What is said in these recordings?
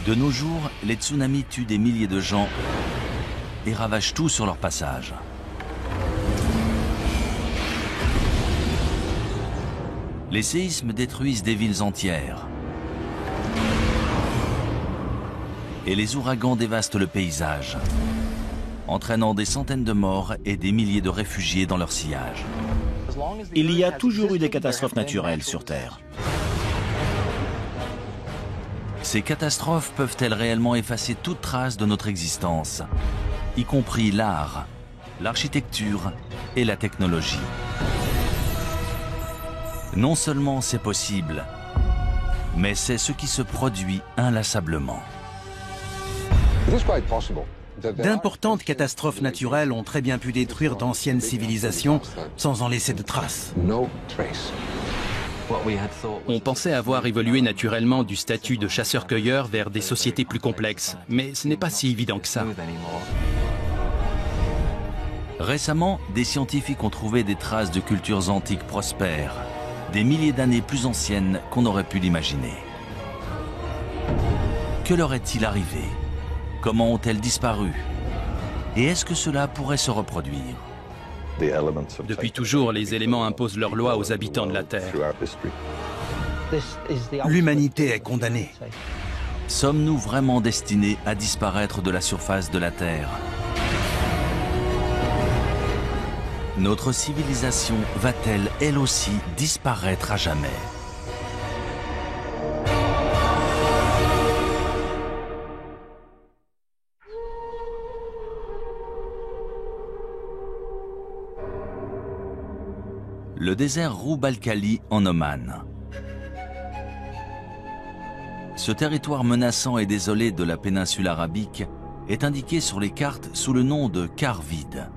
De nos jours, les tsunamis tuent des milliers de gens et ravagent tout sur leur passage. Les séismes détruisent des villes entières. Et les ouragans dévastent le paysage, entraînant des centaines de morts et des milliers de réfugiés dans leur sillage. Il y a toujours eu des catastrophes naturelles sur Terre. Ces catastrophes peuvent-elles réellement effacer toute trace de notre existence, y compris l'art, l'architecture et la technologie? Non seulement c'est possible, mais c'est ce qui se produit inlassablement. D'importantes catastrophes naturelles ont très bien pu détruire d'anciennes civilisations sans en laisser de traces. On pensait avoir évolué naturellement du statut de chasseur-cueilleur vers des sociétés plus complexes, mais ce n'est pas si évident que ça. Récemment, des scientifiques ont trouvé des traces de cultures antiques prospères, des milliers d'années plus anciennes qu'on aurait pu l'imaginer. Que leur est-il arrivé? Comment ont-elles disparu? Et est-ce que cela pourrait se reproduire? Depuis toujours, les éléments imposent leurs lois aux habitants de la Terre. L'humanité est condamnée. Sommes-nous vraiment destinés à disparaître de la surface de la Terre? Notre civilisation va-t-elle, elle aussi, disparaître à jamais? Le désert Roub al-Khali en Oman. Ce territoire menaçant et désolé de la péninsule arabique est indiqué sur les cartes sous le nom de quart vide.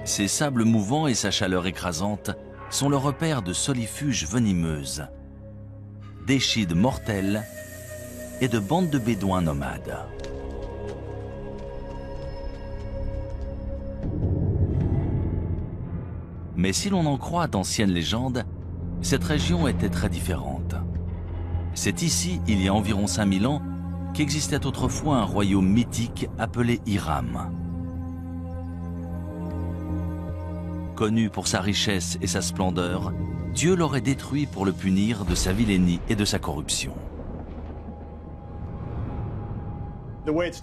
Ses sables mouvants et sa chaleur écrasante sont le repère de solifuges venimeuses, d'échides mortels et de bandes de bédouins nomades. Mais si l'on en croit d'anciennes légendes, cette région était très différente. C'est ici, il y a environ 5000 ans, qu'existait autrefois un royaume mythique appelé Hiram. Connu pour sa richesse et sa splendeur, Dieu l'aurait détruit pour le punir de sa vilainie et de sa corruption.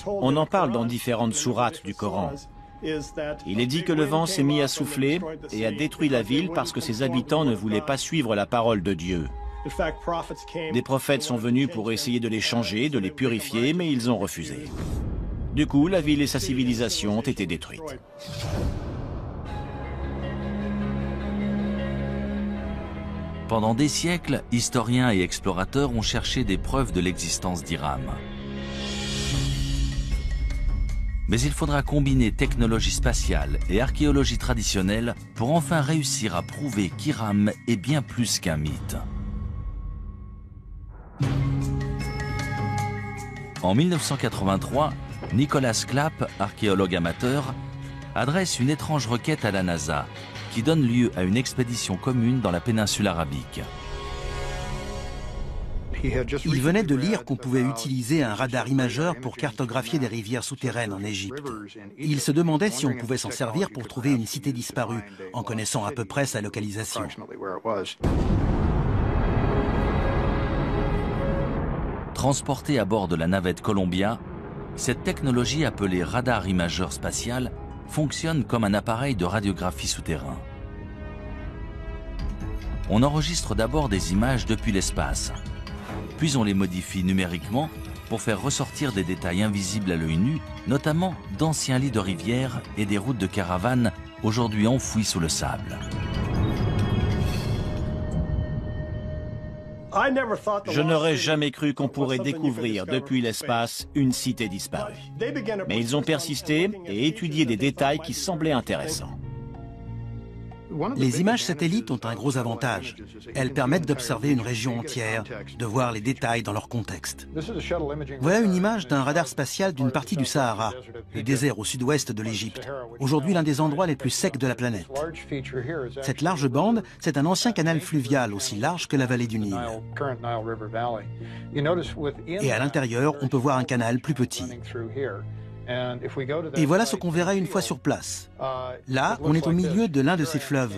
On en parle dans différentes sourates du Coran. Il est dit que le vent s'est mis à souffler et a détruit la ville parce que ses habitants ne voulaient pas suivre la parole de Dieu. Des prophètes sont venus pour essayer de les changer, de les purifier, mais ils ont refusé. Du coup, la ville et sa civilisation ont été détruites. Pendant des siècles, historiens et explorateurs ont cherché des preuves de l'existence d'Hiram. Mais il faudra combiner technologie spatiale et archéologie traditionnelle pour enfin réussir à prouver qu'Hiram est bien plus qu'un mythe. En 1983, Nicholas Clapp, archéologue amateur, adresse une étrange requête à la NASA qui donne lieu à une expédition commune dans la péninsule arabique. Il venait de lire qu'on pouvait utiliser un radar imageur pour cartographier des rivières souterraines en Égypte. Il se demandait si on pouvait s'en servir pour trouver une cité disparue, en connaissant à peu près sa localisation. Transportée à bord de la navette Columbia, cette technologie appelée radar imageur spatial fonctionne comme un appareil de radiographie souterrain. On enregistre d'abord des images depuis l'espace, puis on les modifie numériquement pour faire ressortir des détails invisibles à l'œil nu, notamment d'anciens lits de rivières et des routes de caravanes aujourd'hui enfouies sous le sable. Je n'aurais jamais cru qu'on pourrait découvrir depuis l'espace une cité disparue. Mais ils ont persisté et étudié des détails qui semblaient intéressants. Les images satellites ont un gros avantage. Elles permettent d'observer une région entière, de voir les détails dans leur contexte. Voilà une image d'un radar spatial d'une partie du Sahara, le désert au sud-ouest de l'Égypte, aujourd'hui l'un des endroits les plus secs de la planète. Cette large bande, c'est un ancien canal fluvial aussi large que la vallée du Nil. Et à l'intérieur, on peut voir un canal plus petit. Et voilà ce qu'on verrait une fois sur place. Là, on est au milieu de l'un de ces fleuves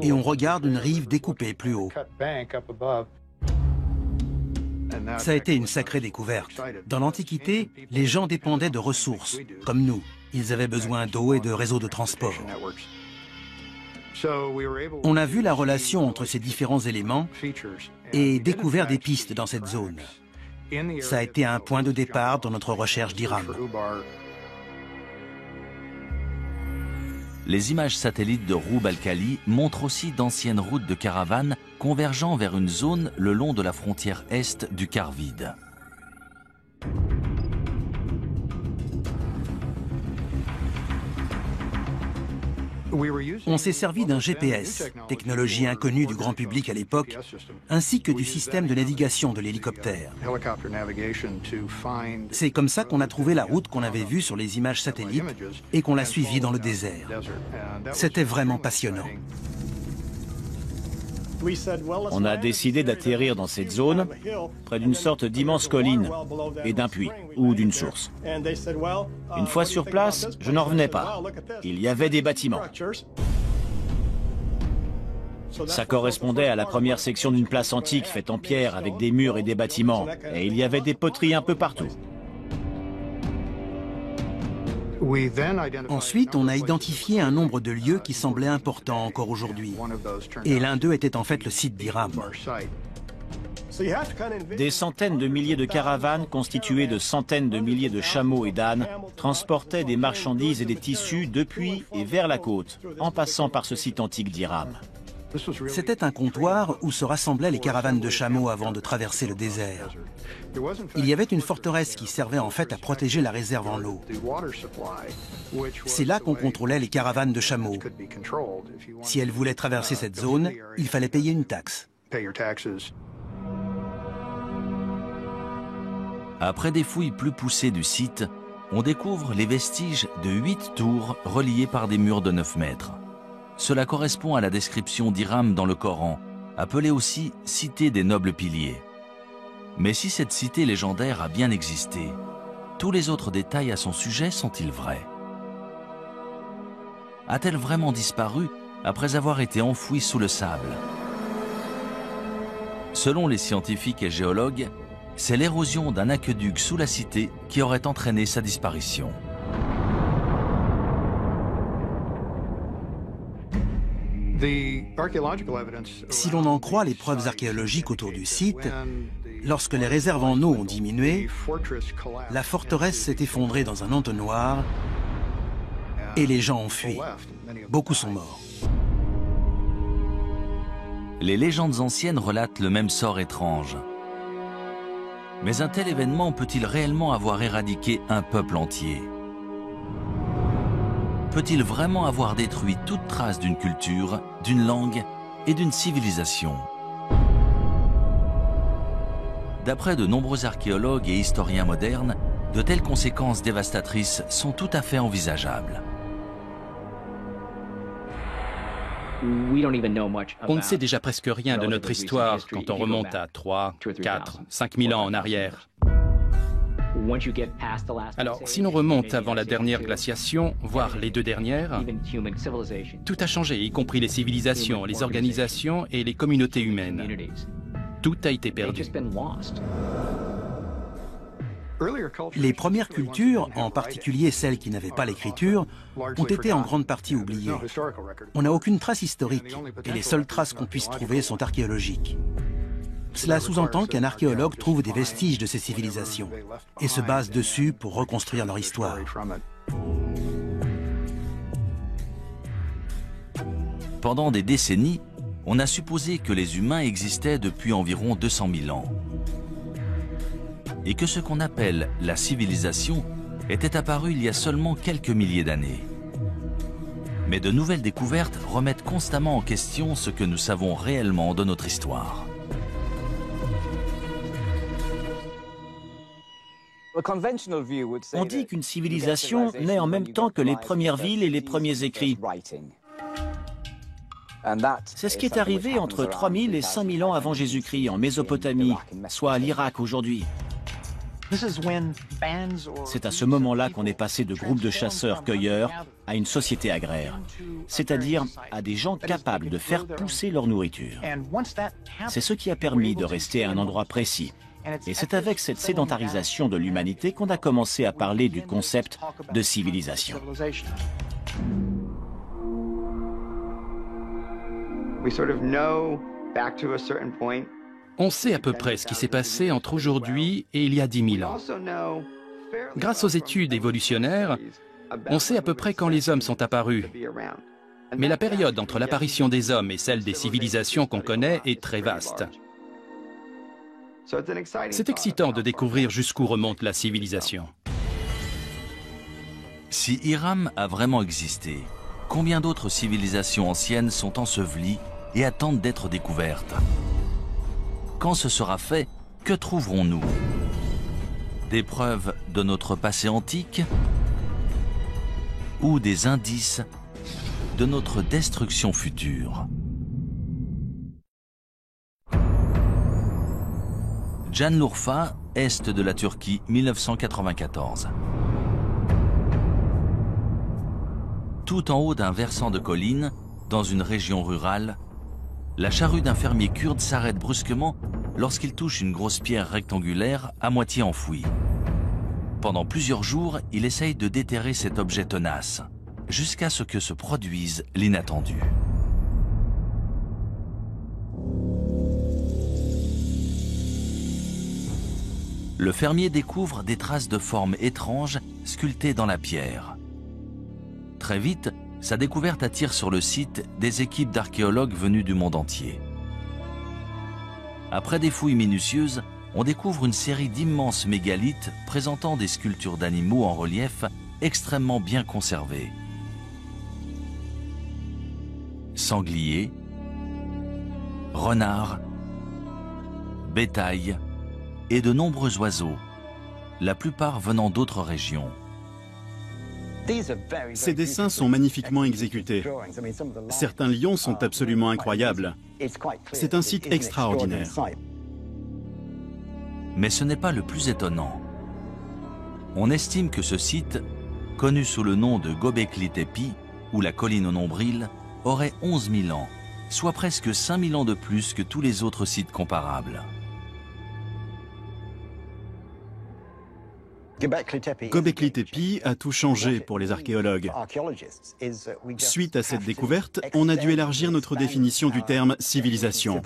et on regarde une rive découpée plus haut. Ça a été une sacrée découverte. Dans l'Antiquité, les gens dépendaient de ressources, comme nous. Ils avaient besoin d'eau et de réseaux de transport. On a vu la relation entre ces différents éléments et découvert des pistes dans cette zone. Ça a été un point de départ dans notre recherche d'Iram. Les images satellites de Roub al-Khali montrent aussi d'anciennes routes de caravanes convergeant vers une zone le long de la frontière est du quart vide. On s'est servi d'un GPS, technologie inconnue du grand public à l'époque, ainsi que du système de navigation de l'hélicoptère. C'est comme ça qu'on a trouvé la route qu'on avait vue sur les images satellites et qu'on l'a suivie dans le désert. C'était vraiment passionnant. On a décidé d'atterrir dans cette zone, près d'une sorte d'immense colline et d'un puits ou d'une source. Une fois sur place, je n'en revenais pas. Il y avait des bâtiments. Ça correspondait à la première section d'une place antique faite en pierre avec des murs et des bâtiments. Et il y avait des poteries un peu partout. Ensuite, on a identifié un nombre de lieux qui semblaient importants encore aujourd'hui. Et l'un d'eux était en fait le site d'Iram. Des centaines de milliers de caravanes constituées de centaines de milliers de chameaux et d'ânes transportaient des marchandises et des tissus depuis et vers la côte, en passant par ce site antique d'Iram. C'était un comptoir où se rassemblaient les caravanes de chameaux avant de traverser le désert. Il y avait une forteresse qui servait en fait à protéger la réserve en eau. C'est là qu'on contrôlait les caravanes de chameaux. Si elles voulaient traverser cette zone, il fallait payer une taxe. Après des fouilles plus poussées du site, on découvre les vestiges de 8 tours reliées par des murs de 9 mètres. Cela correspond à la description d'Iram dans le Coran, appelée aussi « cité des nobles piliers ». Mais si cette cité légendaire a bien existé, tous les autres détails à son sujet sont-ils vrais? A-t-elle vraiment disparu après avoir été enfouie sous le sable? Selon les scientifiques et géologues, c'est l'érosion d'un aqueduc sous la cité qui aurait entraîné sa disparition. Si l'on en croit les preuves archéologiques autour du site, lorsque les réserves en eau ont diminué, la forteresse s'est effondrée dans un entonnoir et les gens ont fui. Beaucoup sont morts. Les légendes anciennes relatent le même sort étrange. Mais un tel événement peut-il réellement avoir éradiqué un peuple entier? Peut-il vraiment avoir détruit toute trace d'une culture, d'une langue et d'une civilisation? D'après de nombreux archéologues et historiens modernes, de telles conséquences dévastatrices sont tout à fait envisageables. On ne sait déjà presque rien de notre histoire quand on remonte à 3, 4, 5 000 ans en arrière. Alors, si l'on remonte avant la dernière glaciation, voire les 2 dernières, tout a changé, y compris les civilisations, les organisations et les communautés humaines. Tout a été perdu. Les premières cultures, en particulier celles qui n'avaient pas l'écriture, ont été en grande partie oubliées. On n'a aucune trace historique et les seules traces qu'on puisse trouver sont archéologiques. Cela sous-entend qu'un archéologue trouve des vestiges de ces civilisations et se base dessus pour reconstruire leur histoire. Pendant des décennies, on a supposé que les humains existaient depuis environ 200 000 ans. Et que ce qu'on appelle la civilisation était apparu il y a seulement quelques milliers d'années. Mais de nouvelles découvertes remettent constamment en question ce que nous savons réellement de notre histoire. On dit qu'une civilisation naît en même temps que les premières villes et les premiers écrits. C'est ce qui est arrivé entre 3000 et 5000 ans avant Jésus-Christ en Mésopotamie, soit à l'Irak aujourd'hui. C'est à ce moment-là qu'on est passé de groupes de chasseurs-cueilleurs à une société agraire, c'est-à-dire à des gens capables de faire pousser leur nourriture. C'est ce qui a permis de rester à un endroit précis. Et c'est avec cette sédentarisation de l'humanité qu'on a commencé à parler du concept de civilisation. On sait à peu près ce qui s'est passé entre aujourd'hui et il y a 10 000 ans. Grâce aux études évolutionnaires, on sait à peu près quand les hommes sont apparus. Mais la période entre l'apparition des hommes et celle des civilisations qu'on connaît est très vaste. C'est excitant de découvrir jusqu'où remonte la civilisation. Si Hiram a vraiment existé, combien d'autres civilisations anciennes sont ensevelies et attendent d'être découvertes? Quand ce sera fait, que trouverons-nous? Des preuves de notre passé antique ou des indices de notre destruction future? Şanlıurfa, est de la Turquie, 1994. Tout en haut d'un versant de colline, dans une région rurale, la charrue d'un fermier kurde s'arrête brusquement lorsqu'il touche une grosse pierre rectangulaire à moitié enfouie. Pendant plusieurs jours, il essaye de déterrer cet objet tenace, jusqu'à ce que se produise l'inattendu. Le fermier découvre des traces de formes étranges sculptées dans la pierre. Très vite, sa découverte attire sur le site des équipes d'archéologues venus du monde entier. Après des fouilles minutieuses, on découvre une série d'immenses mégalithes présentant des sculptures d'animaux en relief extrêmement bien conservées. Sangliers, renards, bétail et de nombreux oiseaux, la plupart venant d'autres régions. Ces dessins sont magnifiquement exécutés. Certains lions sont absolument incroyables. C'est un site extraordinaire. Mais ce n'est pas le plus étonnant. On estime que ce site, connu sous le nom de Göbekli Tepe, ou la colline au nombril, aurait 11 000 ans, soit presque 5 000 ans de plus que tous les autres sites comparables. Göbekli Tepe a tout changé pour les archéologues. Suite à cette découverte, on a dû élargir notre définition du terme civilisation.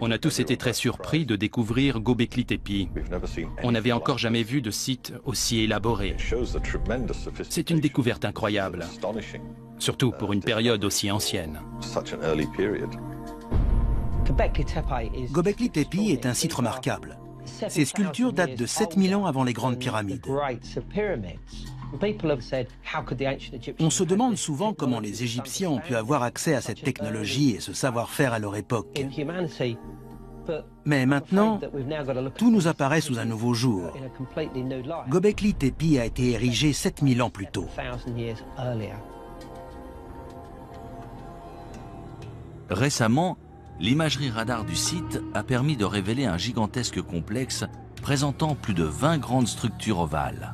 On a tous été très surpris de découvrir Göbekli Tepe. On n'avait encore jamais vu de site aussi élaboré. C'est une découverte incroyable, surtout pour une période aussi ancienne. Göbekli Tepe est un site remarquable. Ces sculptures datent de 7000 ans avant les grandes pyramides. On se demande souvent comment les Égyptiens ont pu avoir accès à cette technologie et ce savoir-faire à leur époque. Mais maintenant, tout nous apparaît sous un nouveau jour. Göbekli Tepe a été érigé 7000 ans plus tôt. Récemment, l'imagerie radar du site a permis de révéler un gigantesque complexe présentant plus de 20 grandes structures ovales.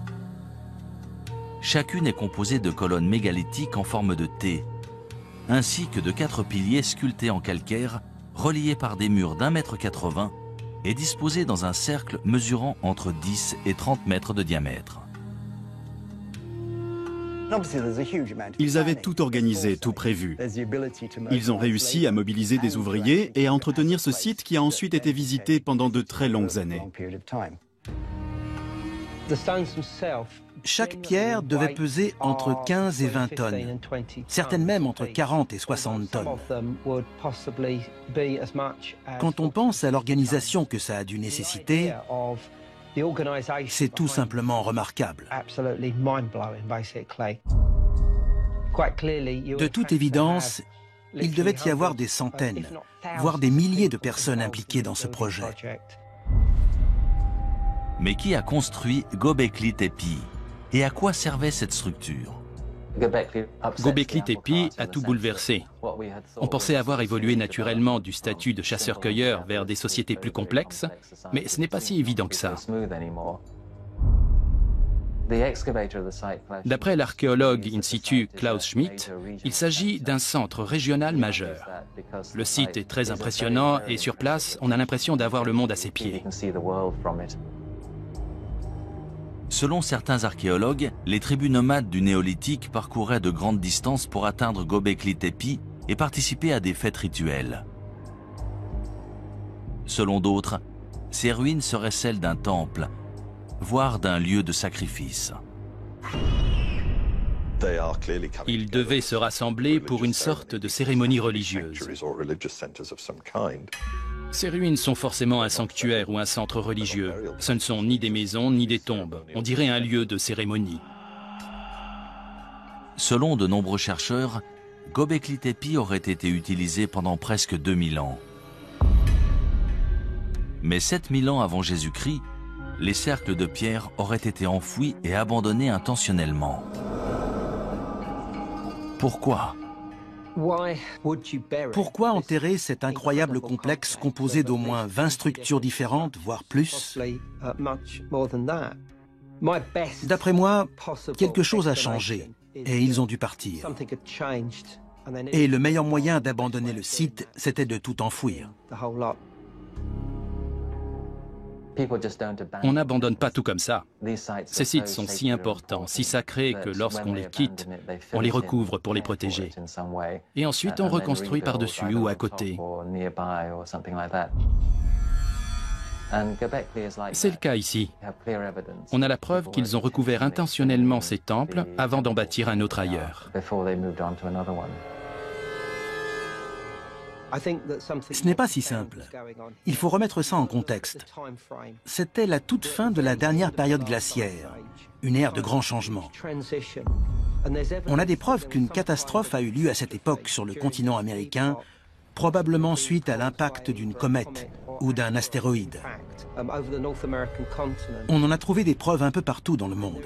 Chacune est composée de colonnes mégalithiques en forme de T, ainsi que de 4 piliers sculptés en calcaire, reliés par des murs d'1,80 m et disposés dans un cercle mesurant entre 10 et 30 mètres de diamètre. Ils avaient tout organisé, tout prévu. Ils ont réussi à mobiliser des ouvriers et à entretenir ce site qui a ensuite été visité pendant de très longues années. Chaque pierre devait peser entre 15 et 20 tonnes, certaines même entre 40 et 60 tonnes. Quand on pense à l'organisation que ça a dû nécessiter, C'est tout simplement remarquable. De toute évidence, il devait y avoir des centaines, voire des milliers de personnes impliquées dans ce projet. Mais qui a construit Göbekli Tepe? Et à quoi servait cette structure? Göbekli Tepe a tout bouleversé. On pensait avoir évolué naturellement du statut de chasseur-cueilleur vers des sociétés plus complexes, mais ce n'est pas si évident que ça. D'après l'archéologue in situ Klaus Schmidt, il s'agit d'un centre régional majeur. Le site est très impressionnant et sur place, on a l'impression d'avoir le monde à ses pieds. Selon certains archéologues, les tribus nomades du néolithique parcouraient de grandes distances pour atteindre Göbekli Tepe et participer à des fêtes rituelles. Selon d'autres, ces ruines seraient celles d'un temple, voire d'un lieu de sacrifice. Ils devaient se rassembler pour une sorte de cérémonie religieuse. Ces ruines sont forcément un sanctuaire ou un centre religieux. Ce ne sont ni des maisons ni des tombes. On dirait un lieu de cérémonie. Selon de nombreux chercheurs, Göbekli Tepe aurait été utilisé pendant presque 2000 ans. Mais 7000 ans avant Jésus-Christ, les cercles de pierre auraient été enfouis et abandonnés intentionnellement. Pourquoi ? Pourquoi enterrer cet incroyable complexe composé d'au moins 20 structures différentes, voire plus? D'après moi, quelque chose a changé et ils ont dû partir. Et le meilleur moyen d'abandonner le site, c'était de tout enfouir. On n'abandonne pas tout comme ça. Ces sites sont si importants, si sacrés que lorsqu'on les quitte, on les recouvre pour les protéger. Et ensuite on reconstruit par-dessus ou à côté. C'est le cas ici. On a la preuve qu'ils ont recouvert intentionnellement ces temples avant d'en bâtir un autre ailleurs. Ce n'est pas si simple. Il faut remettre ça en contexte. C'était la toute fin de la dernière période glaciaire, une ère de grands changements. On a des preuves qu'une catastrophe a eu lieu à cette époque sur le continent américain, probablement suite à l'impact d'une comète ou d'un astéroïde. On en a trouvé des preuves un peu partout dans le monde.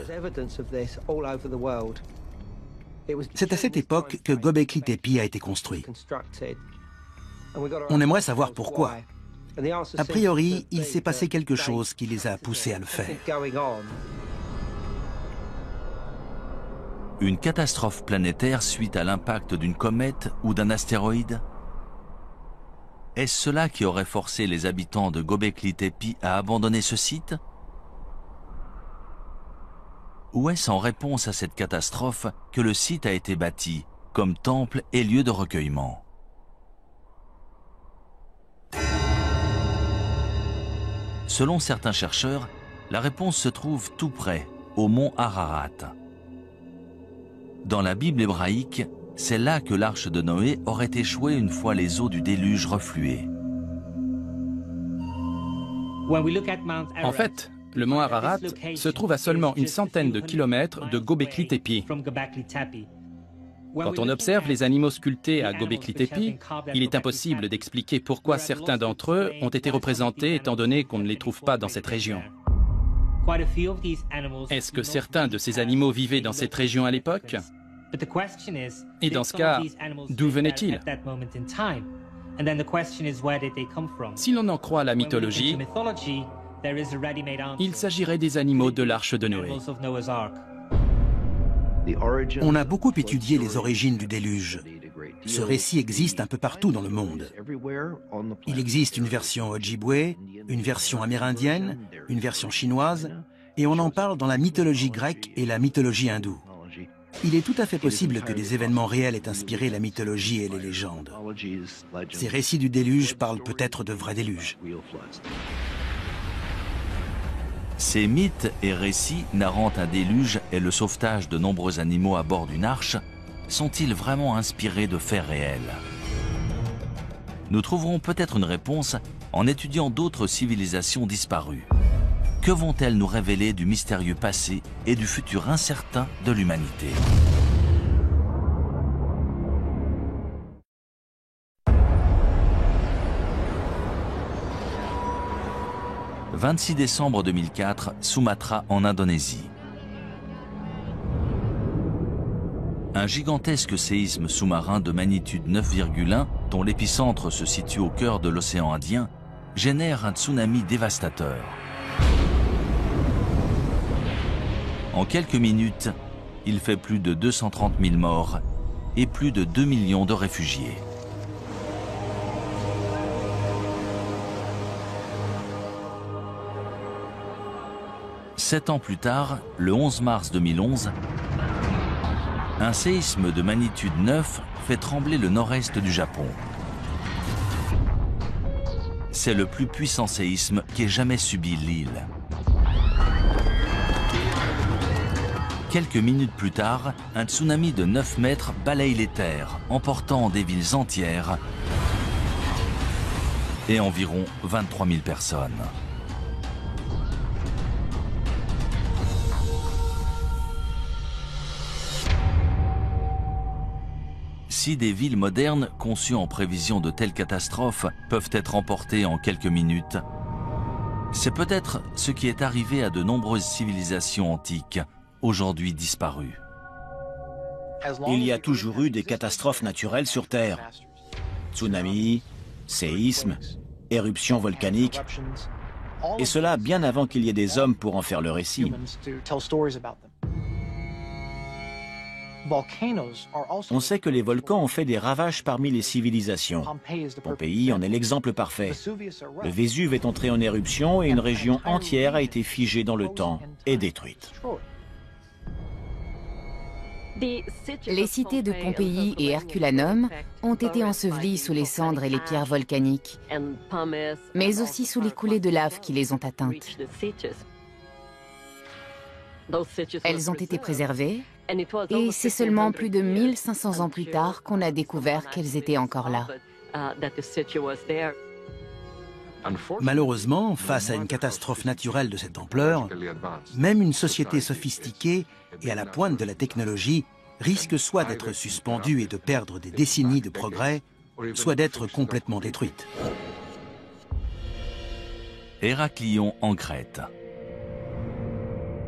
C'est à cette époque que Göbekli Tepe a été construit. On aimerait savoir pourquoi. A priori, il s'est passé quelque chose qui les a poussés à le faire. Une catastrophe planétaire suite à l'impact d'une comète ou d'un astéroïde? Est-ce cela qui aurait forcé les habitants de Göbekli Tepe à abandonner ce site? Ou est-ce en réponse à cette catastrophe que le site a été bâti comme temple et lieu de recueillement? Selon certains chercheurs, la réponse se trouve tout près, au mont Ararat. Dans la Bible hébraïque, c'est là que l'arche de Noé aurait échoué une fois les eaux du déluge refluées. En fait, le mont Ararat se trouve à seulement une centaine de kilomètres de Göbekli Tepe. Quand on observe les animaux sculptés à Göbekli Tepe, il est impossible d'expliquer pourquoi certains d'entre eux ont été représentés étant donné qu'on ne les trouve pas dans cette région. Est-ce que certains de ces animaux vivaient dans cette région à l'époque? Et dans ce cas, d'où venaient-ils? Si l'on en croit la mythologie, il s'agirait des animaux de l'arche de Noé. On a beaucoup étudié les origines du déluge. Ce récit existe un peu partout dans le monde. Il existe une version Ojibwe, une version amérindienne, une version chinoise, et on en parle dans la mythologie grecque et la mythologie hindoue. Il est tout à fait possible que des événements réels aient inspiré la mythologie et les légendes. Ces récits du déluge parlent peut-être de vrais déluges. Ces mythes et récits narrant un déluge et le sauvetage de nombreux animaux à bord d'une arche sont-ils vraiment inspirés de faits réels? Nous trouverons peut-être une réponse en étudiant d'autres civilisations disparues. Que vont-elles nous révéler du mystérieux passé et du futur incertain de l'humanité ? « 26 décembre 2004, Sumatra en Indonésie. Un gigantesque séisme sous-marin de magnitude 9,1, dont l'épicentre se situe au cœur de l'océan Indien, génère un tsunami dévastateur. En quelques minutes, il fait plus de 230 000 morts et plus de 2 millions de réfugiés. Sept ans plus tard, le 11 mars 2011, un séisme de magnitude 9 fait trembler le nord-est du Japon. C'est le plus puissant séisme qu'ait jamais subi l'île. Quelques minutes plus tard, un tsunami de 9 mètres balaye les terres, emportant des villes entières et environ 23 000 personnes. Si des villes modernes, conçues en prévision de telles catastrophes, peuvent être emportées en quelques minutes, c'est peut-être ce qui est arrivé à de nombreuses civilisations antiques, aujourd'hui disparues. Il y a toujours eu des catastrophes naturelles sur Terre. Tsunamis, séismes, éruptions volcaniques, et cela bien avant qu'il y ait des hommes pour en faire le récit. On sait que les volcans ont fait des ravages parmi les civilisations. Pompéi en est l'exemple parfait. Le Vésuve est entré en éruption et une région entière a été figée dans le temps et détruite. Les cités de Pompéi et Herculanum ont été ensevelies sous les cendres et les pierres volcaniques, mais aussi sous les coulées de lave qui les ont atteintes. Elles ont été préservées, et c'est seulement plus de 1500 ans plus tard qu'on a découvert qu'elles étaient encore là. Malheureusement, face à une catastrophe naturelle de cette ampleur, même une société sophistiquée et à la pointe de la technologie risque soit d'être suspendue et de perdre des décennies de progrès, soit d'être complètement détruite. Héraclion en Crète.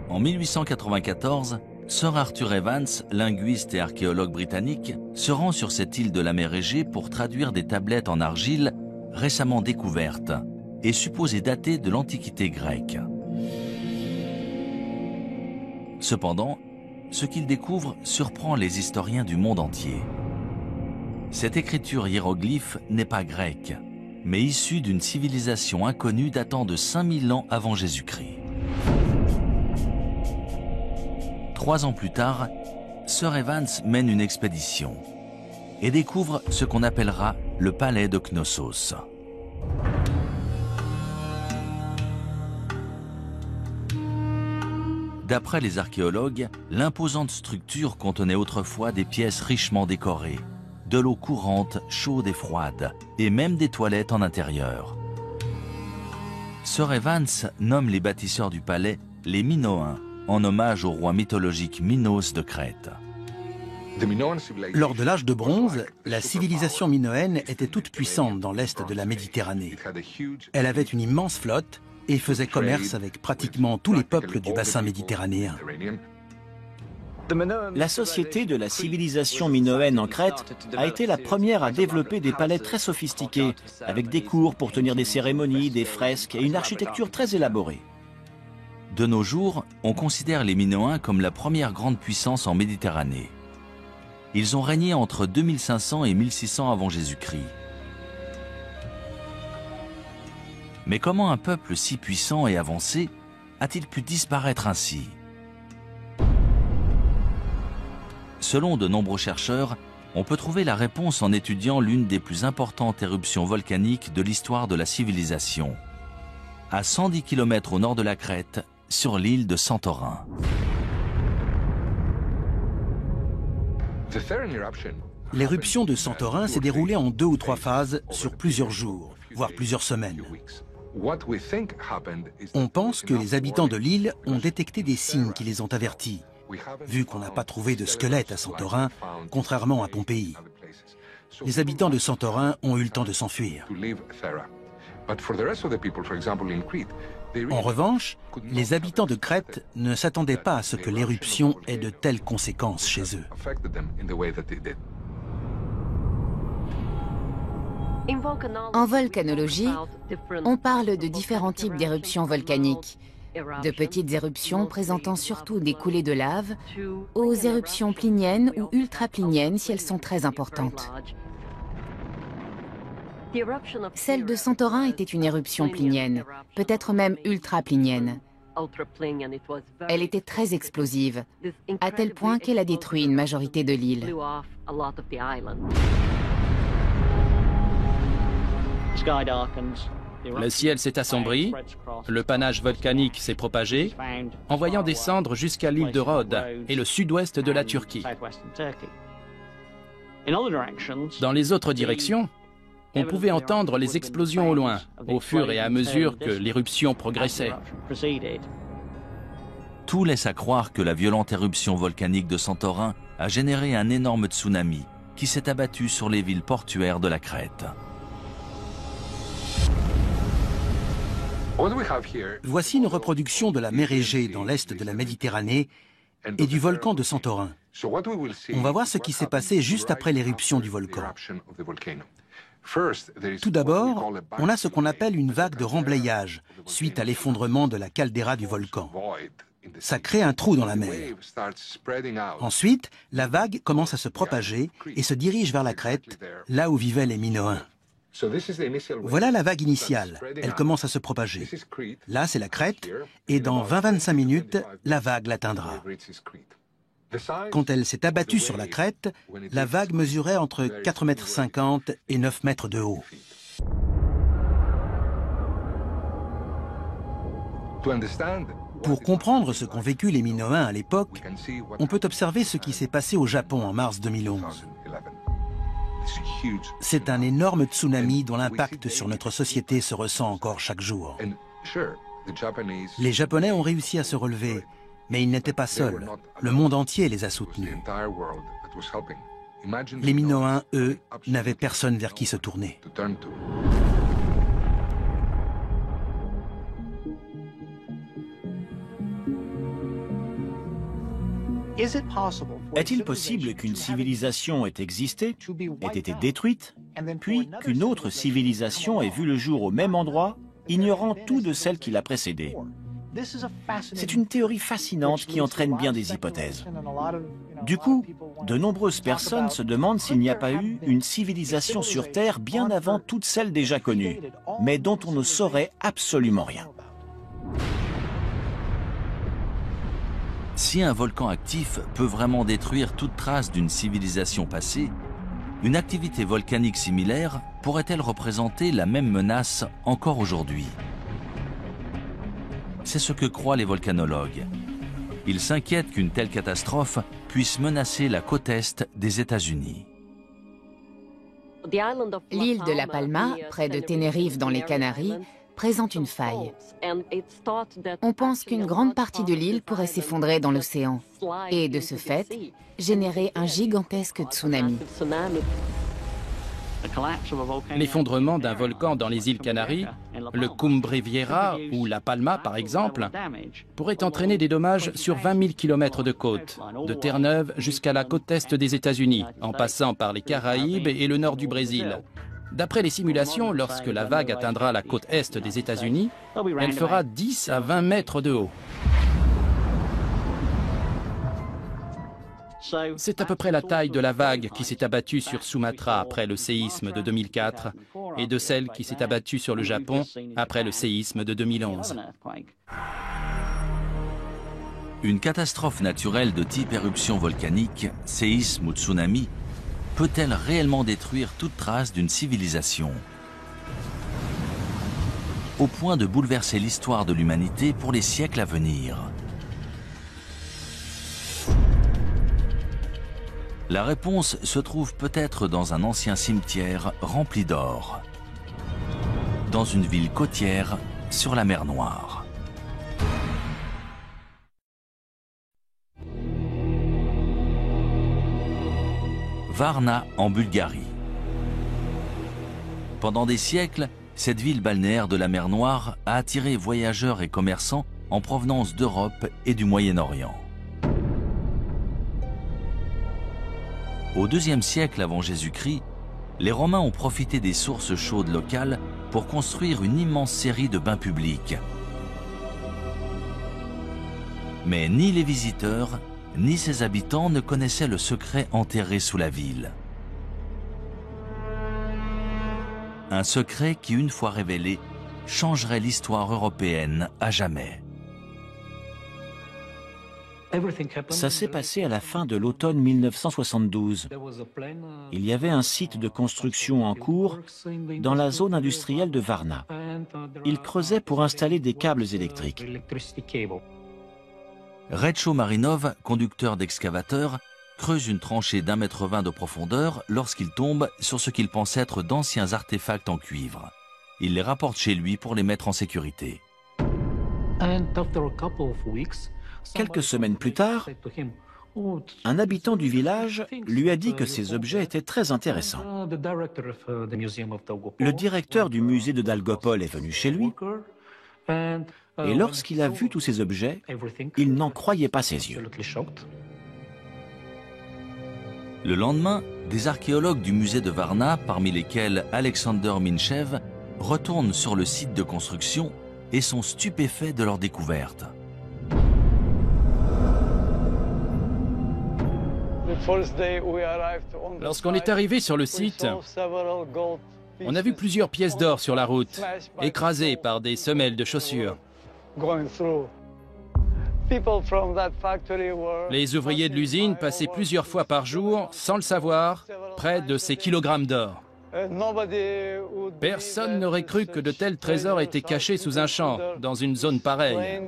En 1894, Sir Arthur Evans, linguiste et archéologue britannique, se rend sur cette île de la mer Égée pour traduire des tablettes en argile récemment découvertes et supposées datées de l'Antiquité grecque. Cependant, ce qu'il découvre surprend les historiens du monde entier. Cette écriture hiéroglyphe n'est pas grecque, mais issue d'une civilisation inconnue datant de 5000 ans avant Jésus-Christ. 3 ans plus tard, Sir Evans mène une expédition et découvre ce qu'on appellera le palais de Knossos. D'après les archéologues, l'imposante structure contenait autrefois des pièces richement décorées, de l'eau courante, chaude et froide, et même des toilettes en intérieur. Sir Evans nomme les bâtisseurs du palais les Minoens, en hommage au roi mythologique Minos de Crète. Lors de l'âge de bronze, la civilisation minoenne était toute puissante dans l'est de la Méditerranée. Elle avait une immense flotte et faisait commerce avec pratiquement tous les peuples du bassin méditerranéen. La société de la civilisation minoenne en Crète a été la première à développer des palais très sophistiqués, avec des cours pour tenir des cérémonies, des fresques et une architecture très élaborée. De nos jours, on considère les Minoens comme la première grande puissance en Méditerranée. Ils ont régné entre 2500 et 1600 avant Jésus-Christ. Mais comment un peuple si puissant et avancé a-t-il pu disparaître ainsi ? Selon de nombreux chercheurs, on peut trouver la réponse en étudiant l'une des plus importantes éruptions volcaniques de l'histoire de la civilisation, à 110 km au nord de la Crète, sur l'île de Santorin. L'éruption de Santorin s'est déroulée en 2 ou 3 phases sur plusieurs jours, voire plusieurs semaines. On pense que les habitants de l'île ont détecté des signes qui les ont avertis, vu qu'on n'a pas trouvé de squelette à Santorin, contrairement à Pompéi. Les habitants de Santorin ont eu le temps de s'enfuir. En revanche, les habitants de Crète ne s'attendaient pas à ce que l'éruption ait de telles conséquences chez eux. En volcanologie, on parle de différents types d'éruptions volcaniques, de petites éruptions présentant surtout des coulées de lave, aux éruptions pliniennes ou ultrapliniennes si elles sont très importantes. Celle de Santorin était une éruption plinienne, peut-être même ultraplinienne. Elle était très explosive, à tel point qu'elle a détruit une majorité de l'île. Le ciel s'est assombri, le panache volcanique s'est propagé, envoyant descendre jusqu'à l'île de Rhodes et le sud-ouest de la Turquie. Dans les autres directions, on pouvait entendre les explosions au loin, au fur et à mesure que l'éruption progressait. Tout laisse à croire que la violente éruption volcanique de Santorin a généré un énorme tsunami qui s'est abattu sur les villes portuaires de la Crète. Voici une reproduction de la mer Égée dans l'est de la Méditerranée et du volcan de Santorin. On va voir ce qui s'est passé juste après l'éruption du volcan. Tout d'abord, on a ce qu'on appelle une vague de remblayage, suite à l'effondrement de la caldeira du volcan. Ça crée un trou dans la mer. Ensuite, la vague commence à se propager et se dirige vers la Crète, là où vivaient les Minoens. Voilà la vague initiale, elle commence à se propager. Là, c'est la Crète, et dans 20-25 minutes, la vague l'atteindra. Quand elle s'est abattue sur la Crète, la vague mesurait entre 4,50 m et 9 mètres de haut. Pour comprendre ce qu'ont vécu les Minoens à l'époque, on peut observer ce qui s'est passé au Japon en mars 2011. C'est un énorme tsunami dont l'impact sur notre société se ressent encore chaque jour. Les Japonais ont réussi à se relever, mais ils n'étaient pas seuls. Le monde entier les a soutenus. Les Minoens, eux, n'avaient personne vers qui se tourner. Est-il possible qu'une civilisation ait existé, ait été détruite, puis qu'une autre civilisation ait vu le jour au même endroit, ignorant tout de celle qui l'a précédée? C'est une théorie fascinante qui entraîne bien des hypothèses. Du coup, de nombreuses personnes se demandent s'il n'y a pas eu une civilisation sur Terre bien avant toutes celles déjà connues, mais dont on ne saurait absolument rien. Si un volcan actif peut vraiment détruire toute trace d'une civilisation passée, une activité volcanique similaire pourrait-elle représenter la même menace encore aujourd'hui? C'est ce que croient les volcanologues. Ils s'inquiètent qu'une telle catastrophe puisse menacer la côte est des États-Unis. L'île de La Palma, près de Tenerife dans les Canaries, présente une faille. On pense qu'une grande partie de l'île pourrait s'effondrer dans l'océan et, de ce fait, générer un gigantesque tsunami. L'effondrement d'un volcan dans les îles Canaries, le Cumbre Vieja ou La Palma par exemple, pourrait entraîner des dommages sur 20 000 km de côte, de Terre-Neuve jusqu'à la côte est des États-Unis, en passant par les Caraïbes et le nord du Brésil. D'après les simulations, lorsque la vague atteindra la côte est des États-Unis, elle fera 10 à 20 mètres de haut. C'est à peu près la taille de la vague qui s'est abattue sur Sumatra après le séisme de 2004 et de celle qui s'est abattue sur le Japon après le séisme de 2011. Une catastrophe naturelle de type éruption volcanique, séisme ou tsunami, peut-elle réellement détruire toute trace d'une civilisation? Au point de bouleverser l'histoire de l'humanité pour les siècles à venir. La réponse se trouve peut-être dans un ancien cimetière rempli d'or. dans une ville côtière sur la mer Noire. Varna en Bulgarie. Pendant des siècles, cette ville balnéaire de la mer Noire a attiré voyageurs et commerçants en provenance d'Europe et du Moyen-Orient. Au IIe siècle avant Jésus-Christ, les Romains ont profité des sources chaudes locales pour construire une immense série de bains publics. Mais ni les visiteurs, ni ses habitants ne connaissaient le secret enterré sous la ville. Un secret qui, une fois révélé, changerait l'histoire européenne à jamais. Ça s'est passé à la fin de l'automne 1972. Il y avait un site de construction en cours dans la zone industrielle de Varna. Ils creusaient pour installer des câbles électriques. Retcho Marinov, conducteur d'excavateur, creuse une tranchée d'1,20 m de profondeur lorsqu'il tombe sur ce qu'il pense être d'anciens artefacts en cuivre. Il les rapporte chez lui pour les mettre en sécurité. Quelques semaines plus tard, un habitant du village lui a dit que ces objets étaient très intéressants. Le directeur du musée de Dalgopol est venu chez lui et lorsqu'il a vu tous ces objets, il n'en croyait pas ses yeux. Le lendemain, des archéologues du musée de Varna, parmi lesquels Alexander Minchev, retournent sur le site de construction et sont stupéfaits de leur découverte. Lorsqu'on est arrivé sur le site, on a vu plusieurs pièces d'or sur la route, écrasées par des semelles de chaussures. Les ouvriers de l'usine passaient plusieurs fois par jour, sans le savoir, près de ces kilogrammes d'or. Personne n'aurait cru que de tels trésors étaient cachés sous un champ, dans une zone pareille.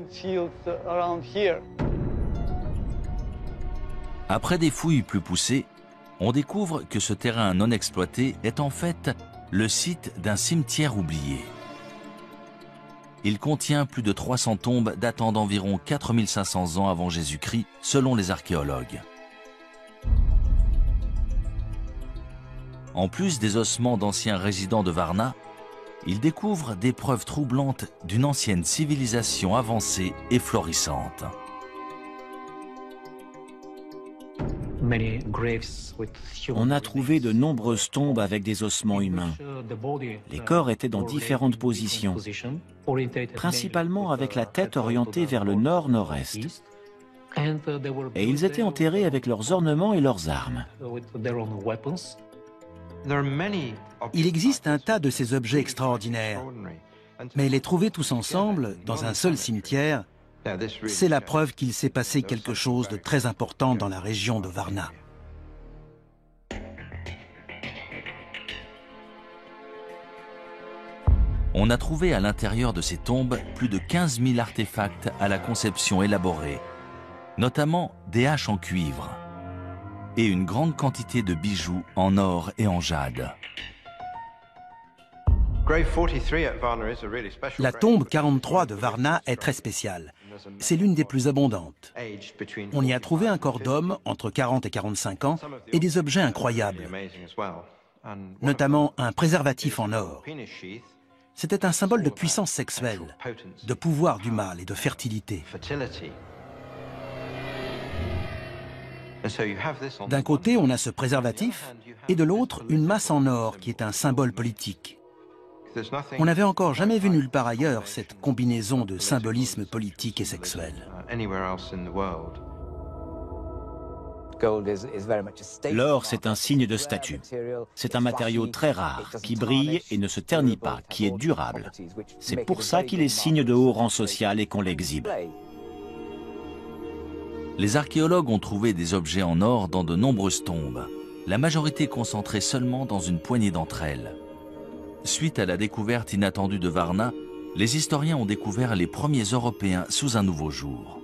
Après des fouilles plus poussées, on découvre que ce terrain non exploité est en fait le site d'un cimetière oublié. Il contient plus de 300 tombes datant d'environ 4500 ans avant Jésus-Christ, selon les archéologues. En plus des ossements d'anciens résidents de Varna, ils découvrent des preuves troublantes d'une ancienne civilisation avancée et florissante. On a trouvé de nombreuses tombes avec des ossements humains. Les corps étaient dans différentes positions, principalement avec la tête orientée vers le nord-nord-est. Et ils étaient enterrés avec leurs ornements et leurs armes. Il existe un tas de ces objets extraordinaires, mais les trouver tous ensemble, dans un seul cimetière, c'est la preuve qu'il s'est passé quelque chose de très important dans la région de Varna. On a trouvé à l'intérieur de ces tombes plus de 15 000 artefacts à la conception élaborée, notamment des haches en cuivre et une grande quantité de bijoux en or et en jade. La tombe 43 de Varna est très spéciale. C'est l'une des plus abondantes. On y a trouvé un corps d'homme entre 40 et 45 ans et des objets incroyables, notamment un préservatif en or. C'était un symbole de puissance sexuelle, de pouvoir du mâle et de fertilité. D'un côté, on a ce préservatif et de l'autre, une masse en or qui est un symbole politique. On n'avait encore jamais vu nulle part ailleurs cette combinaison de symbolisme politique et sexuel. L'or, c'est un signe de statut. C'est un matériau très rare, qui brille et ne se ternit pas, qui est durable. C'est pour ça qu'il est signe de haut rang social et qu'on l'exhibe. Les archéologues ont trouvé des objets en or dans de nombreuses tombes, la majorité concentrée seulement dans une poignée d'entre elles. Suite à la découverte inattendue de Varna, les historiens ont découvert les premiers Européens sous un nouveau jour.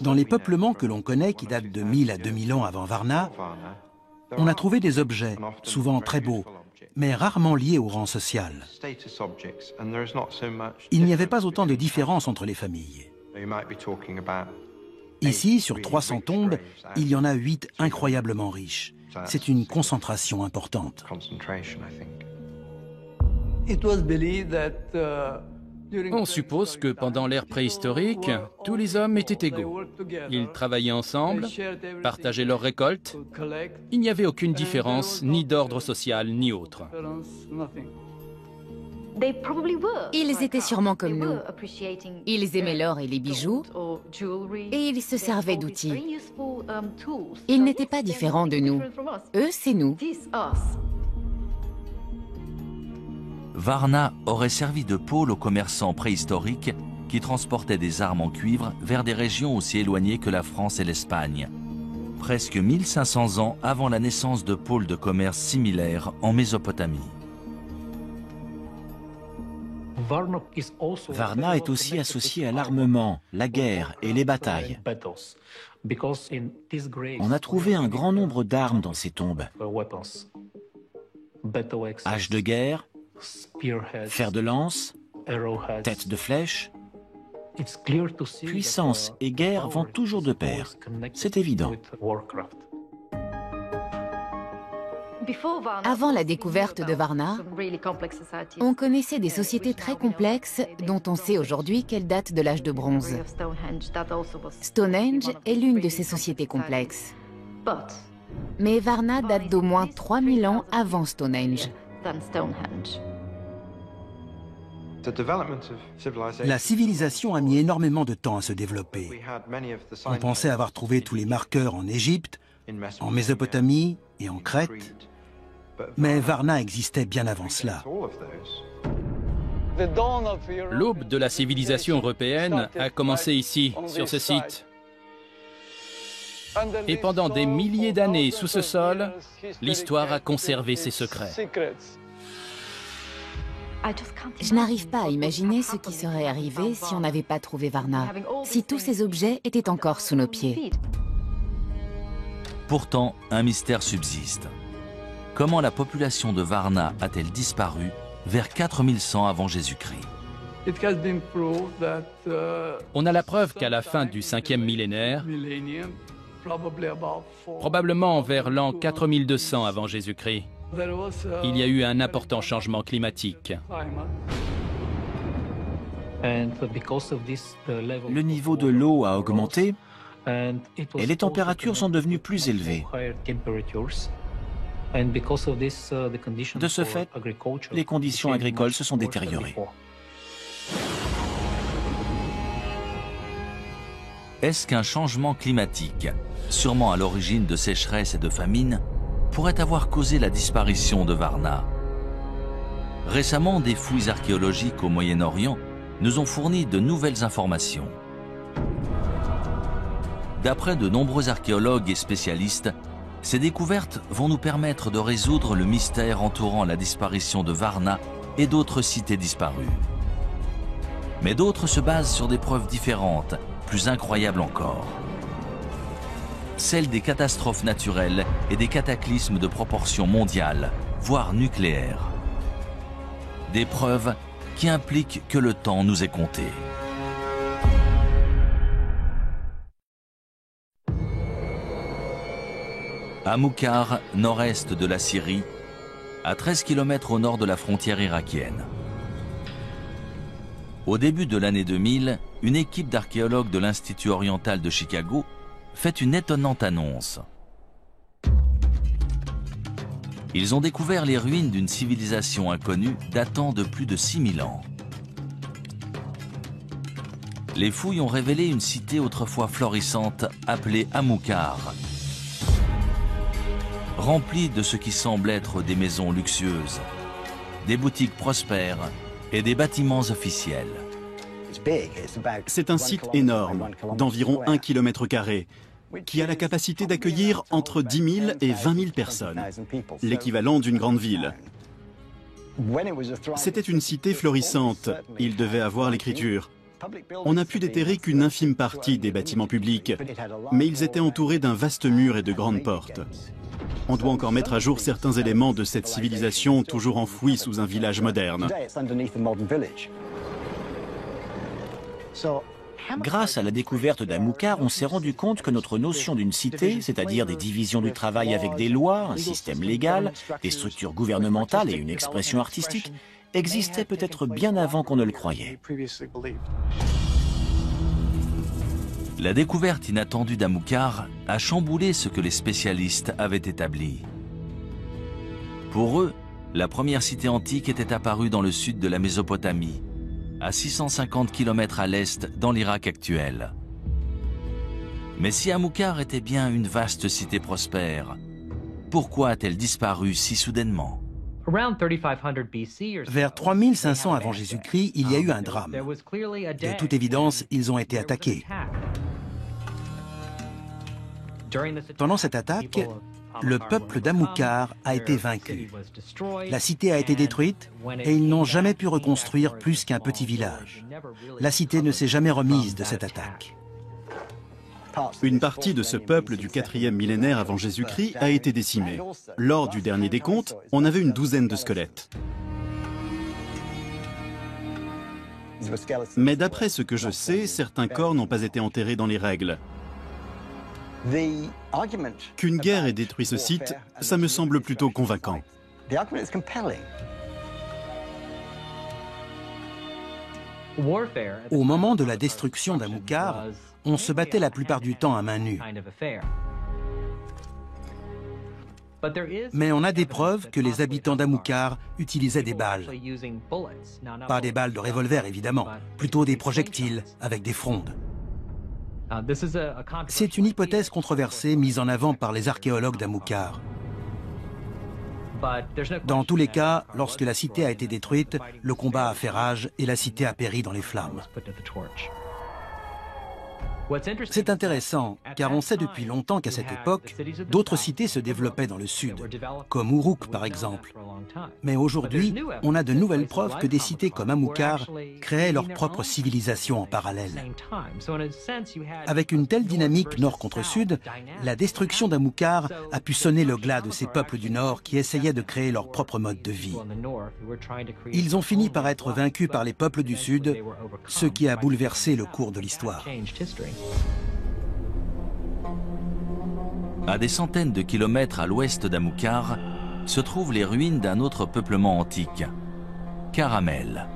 Dans les peuplements que l'on connaît, qui datent de 1000 à 2000 ans avant Varna, on a trouvé des objets, souvent très beaux, mais rarement liés au rang social. Il n'y avait pas autant de différence entre les familles. Ici, sur 300 tombes, il y en a 8 incroyablement riches. C'est une concentration importante. On suppose que pendant l'ère préhistorique, tous les hommes étaient égaux. Ils travaillaient ensemble, partageaient leurs récoltes. Il n'y avait aucune différence, ni d'ordre social, ni autre. Ils étaient sûrement comme nous. Ils aimaient l'or et les bijoux, et ils se servaient d'outils. Ils n'étaient pas différents de nous. Eux, c'est nous. Varna aurait servi de pôle aux commerçants préhistoriques qui transportaient des armes en cuivre vers des régions aussi éloignées que la France et l'Espagne. Presque 1500 ans avant la naissance de pôles de commerce similaires en Mésopotamie. Varna est aussi associé à l'armement, la guerre et les batailles. On a trouvé un grand nombre d'armes dans ces tombes. Haches de guerre, fer de lance, tête de flèche. Puissance et guerre vont toujours de pair. C'est évident. Avant la découverte de Varna, on connaissait des sociétés très complexes dont on sait aujourd'hui qu'elles datent de l'âge de bronze. Stonehenge est l'une de ces sociétés complexes. Mais Varna date d'au moins 3000 ans avant Stonehenge. La civilisation a mis énormément de temps à se développer. On pensait avoir trouvé tous les marqueurs en Égypte, en Mésopotamie et en Crète, mais Varna existait bien avant cela. L'aube de la civilisation européenne a commencé ici, sur ce site. Et pendant des milliers d'années sous ce sol, l'histoire a conservé ses secrets. Je n'arrive pas à imaginer ce qui serait arrivé si on n'avait pas trouvé Varna, si tous ces objets étaient encore sous nos pieds. Pourtant, un mystère subsiste. Comment la population de Varna a-t-elle disparu vers 4100 avant Jésus-Christ? On a la preuve qu'à la fin du 5e millénaire, probablement vers l'an 4200 avant Jésus-Christ, il y a eu un important changement climatique. Le niveau de l'eau a augmenté et les températures sont devenues plus élevées. De ce fait, les conditions agricoles se sont détériorées. Est-ce qu'un changement climatique, sûrement à l'origine de sécheresses et de famines, pourrait avoir causé la disparition de Varna? Récemment, des fouilles archéologiques au Moyen-Orient nous ont fourni de nouvelles informations. D'après de nombreux archéologues et spécialistes, ces découvertes vont nous permettre de résoudre le mystère entourant la disparition de Varna et d'autres cités disparues. Mais d'autres se basent sur des preuves différentes, plus incroyables encore. Celles des catastrophes naturelles et des cataclysmes de proportions mondiales, voire nucléaires. Des preuves qui impliquent que le temps nous est compté. À Moukhar, nord-est de la Syrie, à 13 km au nord de la frontière irakienne. Au début de l'année 2000, une équipe d'archéologues de l'Institut oriental de Chicago fait une étonnante annonce. Ils ont découvert les ruines d'une civilisation inconnue datant de plus de 6000 ans. Les fouilles ont révélé une cité autrefois florissante appelée Amoukhar, remplie de ce qui semble être des maisons luxueuses, des boutiques prospères et des bâtiments officiels. C'est un site énorme, d'environ 1 km², qui a la capacité d'accueillir entre 10 000 et 20 000 personnes, l'équivalent d'une grande ville. C'était une cité florissante, il devait avoir l'écriture. On n'a pu déterrer qu'une infime partie des bâtiments publics, mais ils étaient entourés d'un vaste mur et de grandes portes. On doit encore mettre à jour certains éléments de cette civilisation toujours enfouie sous un village moderne. Grâce à la découverte d'Amukar, on s'est rendu compte que notre notion d'une cité, c'est-à-dire des divisions du travail avec des lois, un système légal, des structures gouvernementales et une expression artistique, existait peut-être bien avant qu'on ne le croyait. La découverte inattendue d'Amukar a chamboulé ce que les spécialistes avaient établi. Pour eux, la première cité antique était apparue dans le sud de la Mésopotamie, à 650 km à l'est dans l'Irak actuel. Mais si Amukar était bien une vaste cité prospère, pourquoi a-t-elle disparu si soudainement? Vers 3500 avant Jésus-Christ, il y a eu un drame. De toute évidence, ils ont été attaqués. Pendant cette attaque, le peuple d'Amukar a été vaincu. La cité a été détruite et ils n'ont jamais pu reconstruire plus qu'un petit village. La cité ne s'est jamais remise de cette attaque. Une partie de ce peuple du 4e millénaire avant Jésus-Christ a été décimée. Lors du dernier décompte, on avait une douzaine de squelettes. Mais d'après ce que je sais, certains corps n'ont pas été enterrés dans les règles. Qu'une guerre ait détruit ce site, ça me semble plutôt convaincant. Au moment de la destruction d'Amukar, on se battait la plupart du temps à main nue. Mais on a des preuves que les habitants d'Amukar utilisaient des balles. Pas des balles de revolver, évidemment, plutôt des projectiles avec des frondes. C'est une hypothèse controversée mise en avant par les archéologues d'Amukar. Dans tous les cas, lorsque la cité a été détruite, le combat a fait rage et la cité a péri dans les flammes. C'est intéressant, car on sait depuis longtemps qu'à cette époque, d'autres cités se développaient dans le sud, comme Uruk par exemple. Mais aujourd'hui, on a de nouvelles preuves que des cités comme Amukar créaient leur propre civilisation en parallèle. Avec une telle dynamique nord contre sud, la destruction d'Amukar a pu sonner le glas de ces peuples du nord qui essayaient de créer leur propre mode de vie. Ils ont fini par être vaincus par les peuples du sud, ce qui a bouleversé le cours de l'histoire. À des centaines de kilomètres à l'ouest d'Amukar se trouvent les ruines d'un autre peuplement antique, Caramel.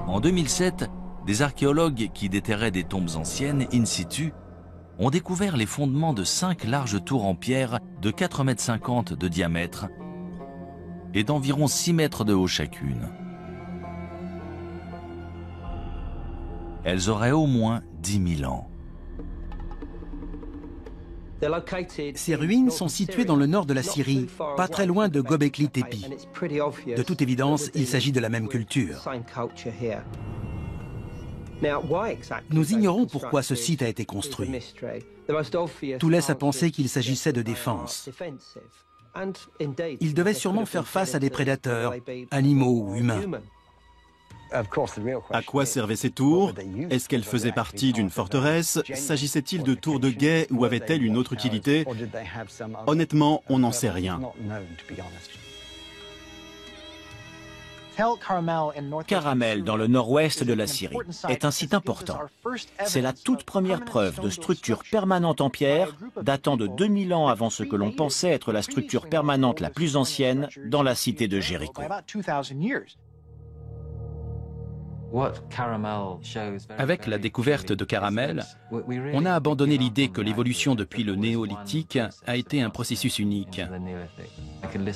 En 2007, des archéologues qui déterraient des tombes anciennes in situ ont découvert les fondements de 5 larges tours en pierre de 4,50 m de diamètre et d'environ 6 mètres de haut chacune. Elles auraient au moins 10 000 ans. Ces ruines sont situées dans le nord de la Syrie, pas très loin de Göbekli Tepe. De toute évidence, il s'agit de la même culture. Nous ignorons pourquoi ce site a été construit. Tout laisse à penser qu'il s'agissait de défense. Il devait sûrement faire face à des prédateurs, animaux ou humains. À quoi servaient ces tours? Est-ce qu'elles faisaient partie d'une forteresse? S'agissait-il de tours de guet ou avaient-elles une autre utilité? Honnêtement, on n'en sait rien. Caramel, dans le nord-ouest de la Syrie, est un site important. C'est la toute première preuve de structure permanente en pierre, datant de 2000 ans avant ce que l'on pensait être la structure permanente la plus ancienne dans la cité de Jéricho. Avec la découverte de Caramel, on a abandonné l'idée que l'évolution depuis le néolithique a été un processus unique.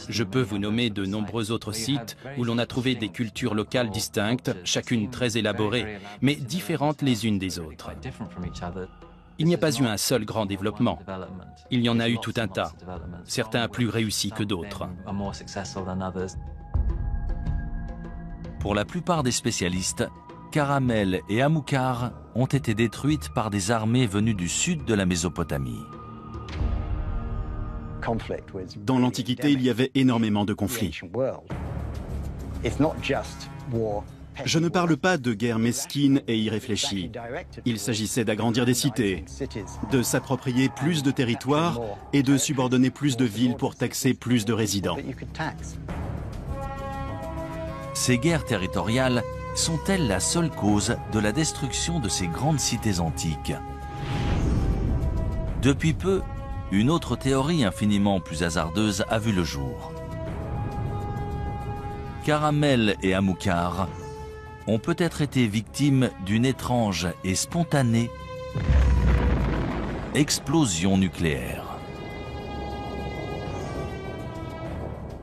Je peux vous nommer de nombreux autres sites où l'on a trouvé des cultures locales distinctes, chacune très élaborée, mais différentes les unes des autres. Il n'y a pas eu un seul grand développement. Il y en a eu tout un tas, certains plus réussis que d'autres. Pour la plupart des spécialistes, Caramel et Amukar ont été détruites par des armées venues du sud de la Mésopotamie. Dans l'Antiquité, il y avait énormément de conflits. Je ne parle pas de guerre mesquine et irréfléchie. Il s'agissait d'agrandir des cités, de s'approprier plus de territoires et de subordonner plus de villes pour taxer plus de résidents. Ces guerres territoriales sont-elles la seule cause de la destruction de ces grandes cités antiques? Depuis peu, une autre théorie infiniment plus hasardeuse a vu le jour. Caramel et Amilcar ont peut-être été victimes d'une étrange et spontanée explosion nucléaire.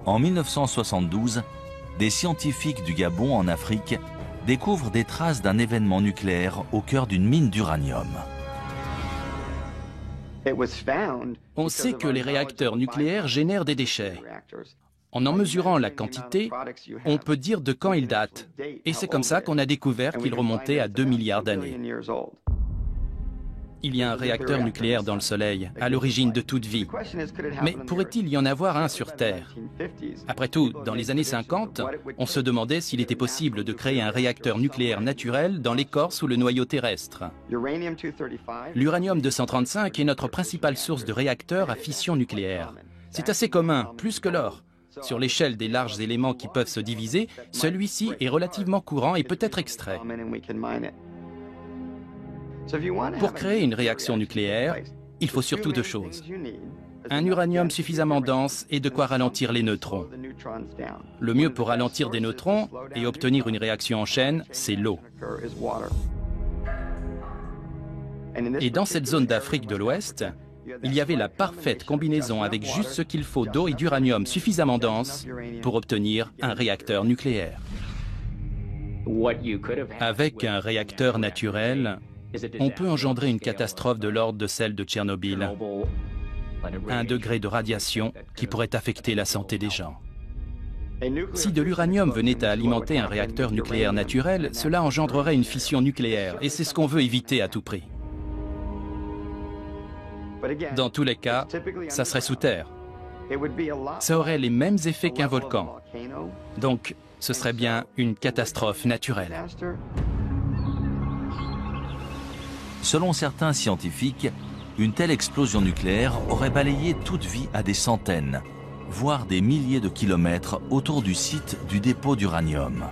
En 1972, des scientifiques du Gabon en Afrique découvrent des traces d'un événement nucléaire au cœur d'une mine d'uranium. On sait que les réacteurs nucléaires génèrent des déchets. En mesurant la quantité, on peut dire de quand ils datent. Et c'est comme ça qu'on a découvert qu'ils remontaient à 2 milliards d'années. Il y a un réacteur nucléaire dans le Soleil, à l'origine de toute vie. Mais pourrait-il y en avoir un sur Terre? Après tout, dans les années 50, on se demandait s'il était possible de créer un réacteur nucléaire naturel dans l'écorce ou le noyau terrestre. L'uranium-235 est notre principale source de réacteurs à fission nucléaire. C'est assez commun, plus que l'or. Sur l'échelle des larges éléments qui peuvent se diviser, celui-ci est relativement courant et peut être extrait. Pour créer une réaction nucléaire, il faut surtout 2 choses. Un uranium suffisamment dense et de quoi ralentir les neutrons. Le mieux pour ralentir des neutrons et obtenir une réaction en chaîne, c'est l'eau. Et dans cette zone d'Afrique de l'Ouest, il y avait la parfaite combinaison avec juste ce qu'il faut d'eau et d'uranium suffisamment dense pour obtenir un réacteur nucléaire. Avec un réacteur naturel, on peut engendrer une catastrophe de l'ordre de celle de Tchernobyl. 1 degré de radiation qui pourrait affecter la santé des gens. Si de l'uranium venait à alimenter un réacteur nucléaire naturel, cela engendrerait une fission nucléaire, et c'est ce qu'on veut éviter à tout prix. Dans tous les cas, ça serait sous terre. Ça aurait les mêmes effets qu'un volcan. Donc, ce serait bien une catastrophe naturelle. Selon certains scientifiques, une telle explosion nucléaire aurait balayé toute vie à des centaines, voire des milliers de kilomètres autour du site du dépôt d'uranium.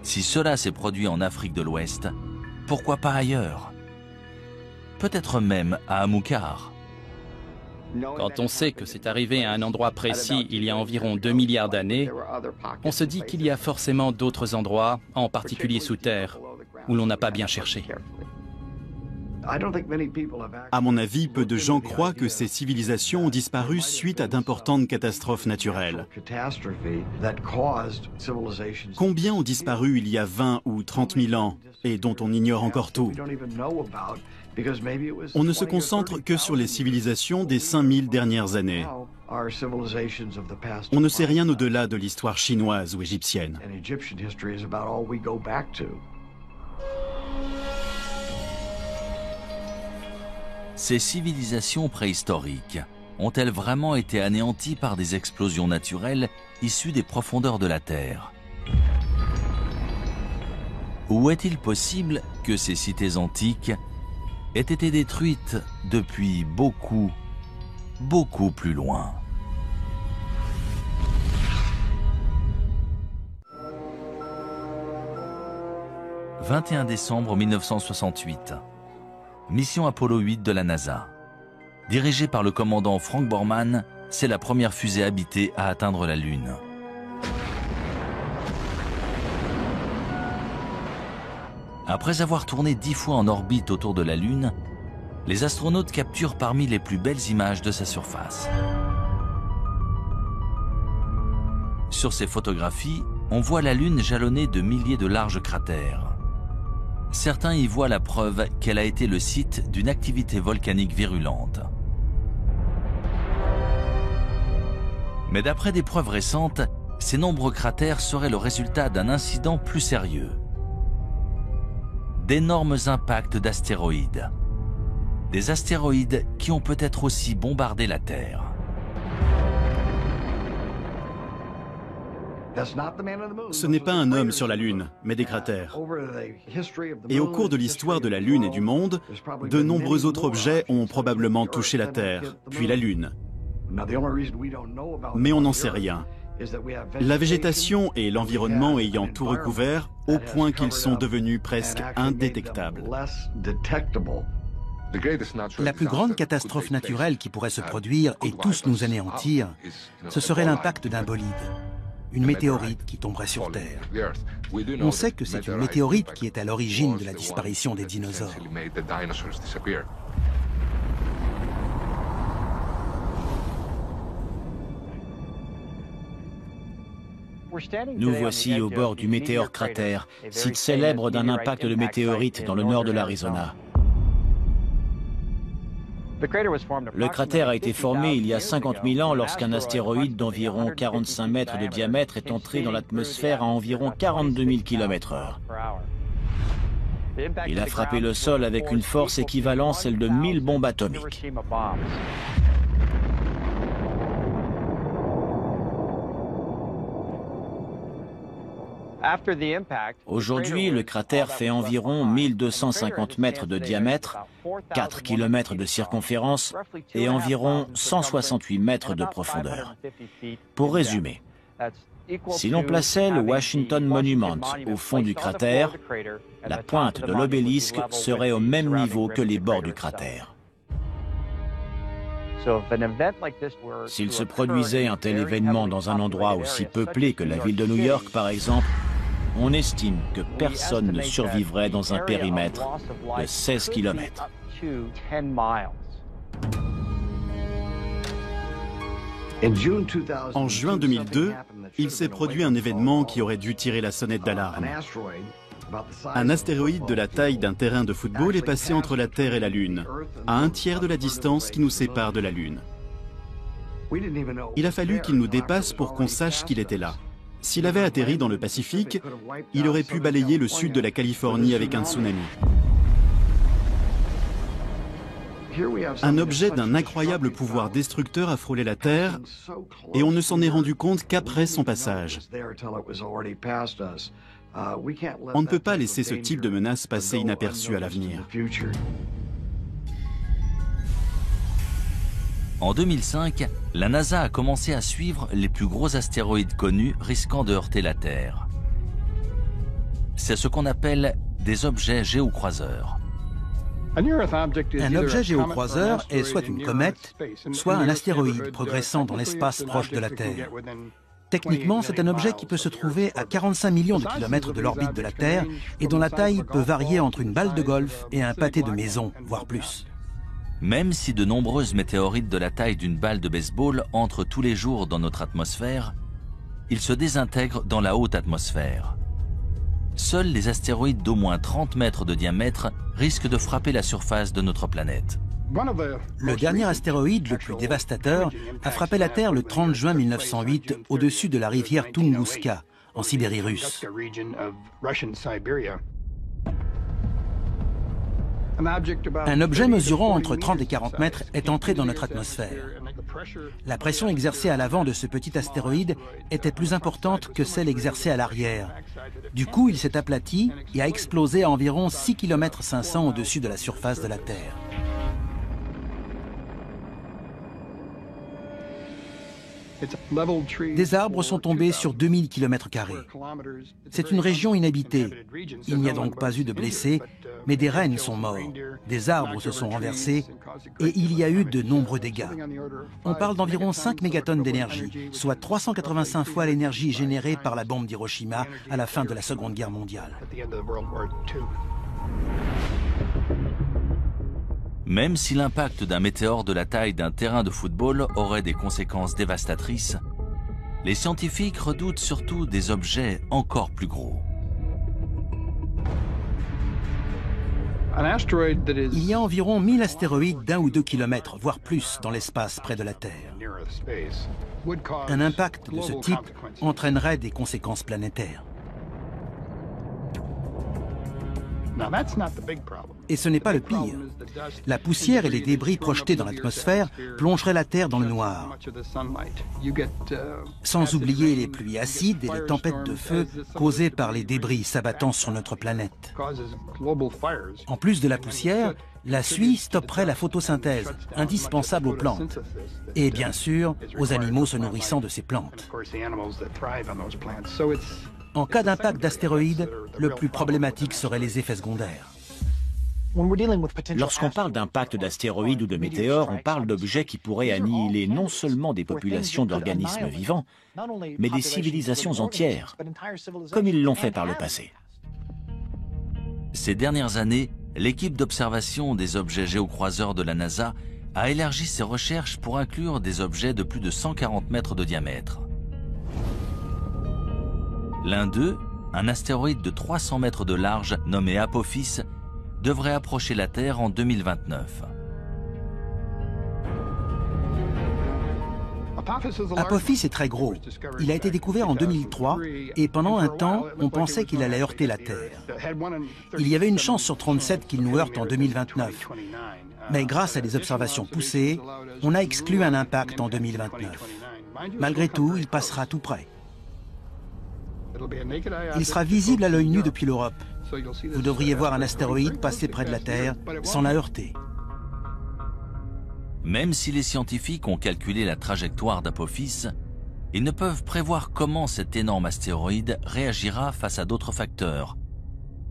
Si cela s'est produit en Afrique de l'Ouest, pourquoi pas ailleurs? Peut-être même à Amilcar. Quand on sait que c'est arrivé à un endroit précis il y a environ 2 milliards d'années, on se dit qu'il y a forcément d'autres endroits, en particulier sous terre, où l'on n'a pas bien cherché. À mon avis, peu de gens croient que ces civilisations ont disparu suite à d'importantes catastrophes naturelles. Combien ont disparu il y a 20 ou 30 000 ans et dont on ignore encore tout? On ne se concentre que sur les civilisations des 5000 dernières années. On ne sait rien au-delà de l'histoire chinoise ou égyptienne. Ces civilisations préhistoriques ont-elles vraiment été anéanties par des explosions naturelles issues des profondeurs de la Terre? Ou est-il possible que ces cités antiques aient été détruites depuis beaucoup plus loin? « 21 décembre 1968. Mission Apollo 8 de la NASA. Dirigée par le commandant Frank Borman, c'est la première fusée habitée à atteindre la Lune. Après avoir tourné 10 fois en orbite autour de la Lune, les astronautes capturent parmi les plus belles images de sa surface. Sur ces photographies, on voit la Lune jalonnée de milliers de larges cratères. Certains y voient la preuve qu'elle a été le site d'une activité volcanique virulente. Mais d'après des preuves récentes, ces nombreux cratères seraient le résultat d'un incident plus sérieux. D'énormes impacts d'astéroïdes. Des astéroïdes qui ont peut-être aussi bombardé la Terre. Ce n'est pas un homme sur la Lune, mais des cratères. Et au cours de l'histoire de la Lune et du monde, de nombreux autres objets ont probablement touché la Terre, puis la Lune. Mais on n'en sait rien. La végétation et l'environnement ayant tout recouvert, au point qu'ils sont devenus presque indétectables. La plus grande catastrophe naturelle qui pourrait se produire et tous nous anéantir, ce serait l'impact d'un bolide, une météorite qui tomberait sur Terre. On sait que c'est une météorite qui est à l'origine de la disparition des dinosaures. Nous voici au bord du météore cratère, site célèbre d'un impact de météorite dans le nord de l'Arizona. Le cratère a été formé il y a 50 000 ans lorsqu'un astéroïde d'environ 45 mètres de diamètre est entré dans l'atmosphère à environ 42 000 km/h. Il a frappé le sol avec une force équivalente à celle de 1000 bombes atomiques. Aujourd'hui, le cratère fait environ 1250 mètres de diamètre, 4 km de circonférence et environ 168 mètres de profondeur. Pour résumer, si l'on plaçait le Washington Monument au fond du cratère, la pointe de l'obélisque serait au même niveau que les bords du cratère. S'il se produisait un tel événement dans un endroit aussi peuplé que la ville de New York, par exemple, on estime que personne ne survivrait dans un périmètre de 16 km. En juin 2002, il s'est produit un événement qui aurait dû tirer la sonnette d'alarme. Un astéroïde de la taille d'un terrain de football est passé entre la Terre et la Lune, à un tiers de la distance qui nous sépare de la Lune. Il a fallu qu'il nous dépasse pour qu'on sache qu'il était là. S'il avait atterri dans le Pacifique, il aurait pu balayer le sud de la Californie avec un tsunami. Un objet d'un incroyable pouvoir destructeur a frôlé la Terre et on ne s'en est rendu compte qu'après son passage. On ne peut pas laisser ce type de menace passer inaperçue à l'avenir. En 2005, la NASA a commencé à suivre les plus gros astéroïdes connus risquant de heurter la Terre. C'est ce qu'on appelle des objets géocroiseurs. Un objet géocroiseur est soit une comète, soit un astéroïde progressant dans l'espace proche de la Terre. Techniquement, c'est un objet qui peut se trouver à 45 millions de kilomètres de l'orbite de la Terre et dont la taille peut varier entre une balle de golf et un pâté de maison, voire plus. Même si de nombreuses météorites de la taille d'une balle de baseball entrent tous les jours dans notre atmosphère, ils se désintègrent dans la haute atmosphère. Seuls les astéroïdes d'au moins 30 mètres de diamètre risquent de frapper la surface de notre planète. Le dernier astéroïde le plus dévastateur a frappé la Terre le 30 juin 1908 au-dessus de la rivière Tunguska, en Sibérie russe. Un objet mesurant entre 30 et 40 mètres est entré dans notre atmosphère. La pression exercée à l'avant de ce petit astéroïde était plus importante que celle exercée à l'arrière. Du coup, il s'est aplati et a explosé à environ 6,5 km au-dessus de la surface de la Terre. Des arbres sont tombés sur 2000 km². C'est une région inhabitée. Il n'y a donc pas eu de blessés, mais des rennes sont morts. Des arbres se sont renversés et il y a eu de nombreux dégâts. On parle d'environ 5 mégatonnes d'énergie, soit 385 fois l'énergie générée par la bombe d'Hiroshima à la fin de la Seconde Guerre mondiale. Même si l'impact d'un météore de la taille d'un terrain de football aurait des conséquences dévastatrices, les scientifiques redoutent surtout des objets encore plus gros. Il y a environ 1000 astéroïdes d'1 ou 2 kilomètres, voire plus, dans l'espace près de la Terre. Un impact de ce type entraînerait des conséquences planétaires. Et ce n'est pas le pire. La poussière et les débris projetés dans l'atmosphère plongeraient la Terre dans le noir. Sans oublier les pluies acides et les tempêtes de feu causées par les débris s'abattant sur notre planète. En plus de la poussière, la suie stopperait la photosynthèse, indispensable aux plantes. Et bien sûr, aux animaux se nourrissant de ces plantes. En cas d'impact d'astéroïdes, le plus problématique seraient les effets secondaires. Lorsqu'on parle d'impact d'astéroïdes ou de météores, on parle d'objets qui pourraient annihiler non seulement des populations d'organismes vivants, mais des civilisations entières, comme ils l'ont fait par le passé. Ces dernières années, l'équipe d'observation des objets géocroiseurs de la NASA a élargi ses recherches pour inclure des objets de plus de 140 mètres de diamètre. L'un d'eux, un astéroïde de 300 mètres de large nommé Apophis, devrait approcher la Terre en 2029. Apophis est très gros. Il a été découvert en 2003 et pendant un temps, on pensait qu'il allait heurter la Terre. Il y avait une chance sur 37 qu'il nous heurte en 2029. Mais grâce à des observations poussées, on a exclu un impact en 2029. Malgré tout, il passera tout près. Il sera visible à l'œil nu depuis l'Europe. Vous devriez voir un astéroïde passer près de la Terre sans la heurter. Même si les scientifiques ont calculé la trajectoire d'Apophis, ils ne peuvent prévoir comment cet énorme astéroïde réagira face à d'autres facteurs,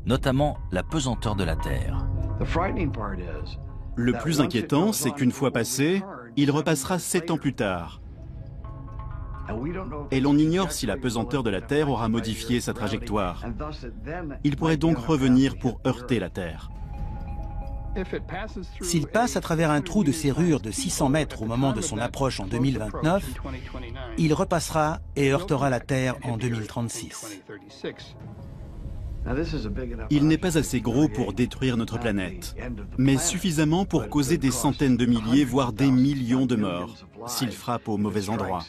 notamment la pesanteur de la Terre. Le plus inquiétant, c'est qu'une fois passé, il repassera 7 ans plus tard. Et l'on ignore si la pesanteur de la Terre aura modifié sa trajectoire. Il pourrait donc revenir pour heurter la Terre. S'il passe à travers un trou de serrure de 600 mètres au moment de son approche en 2029, il repassera et heurtera la Terre en 2036. Il n'est pas assez gros pour détruire notre planète, mais suffisamment pour causer des centaines de milliers, voire des millions de morts, s'il frappe au mauvais endroit.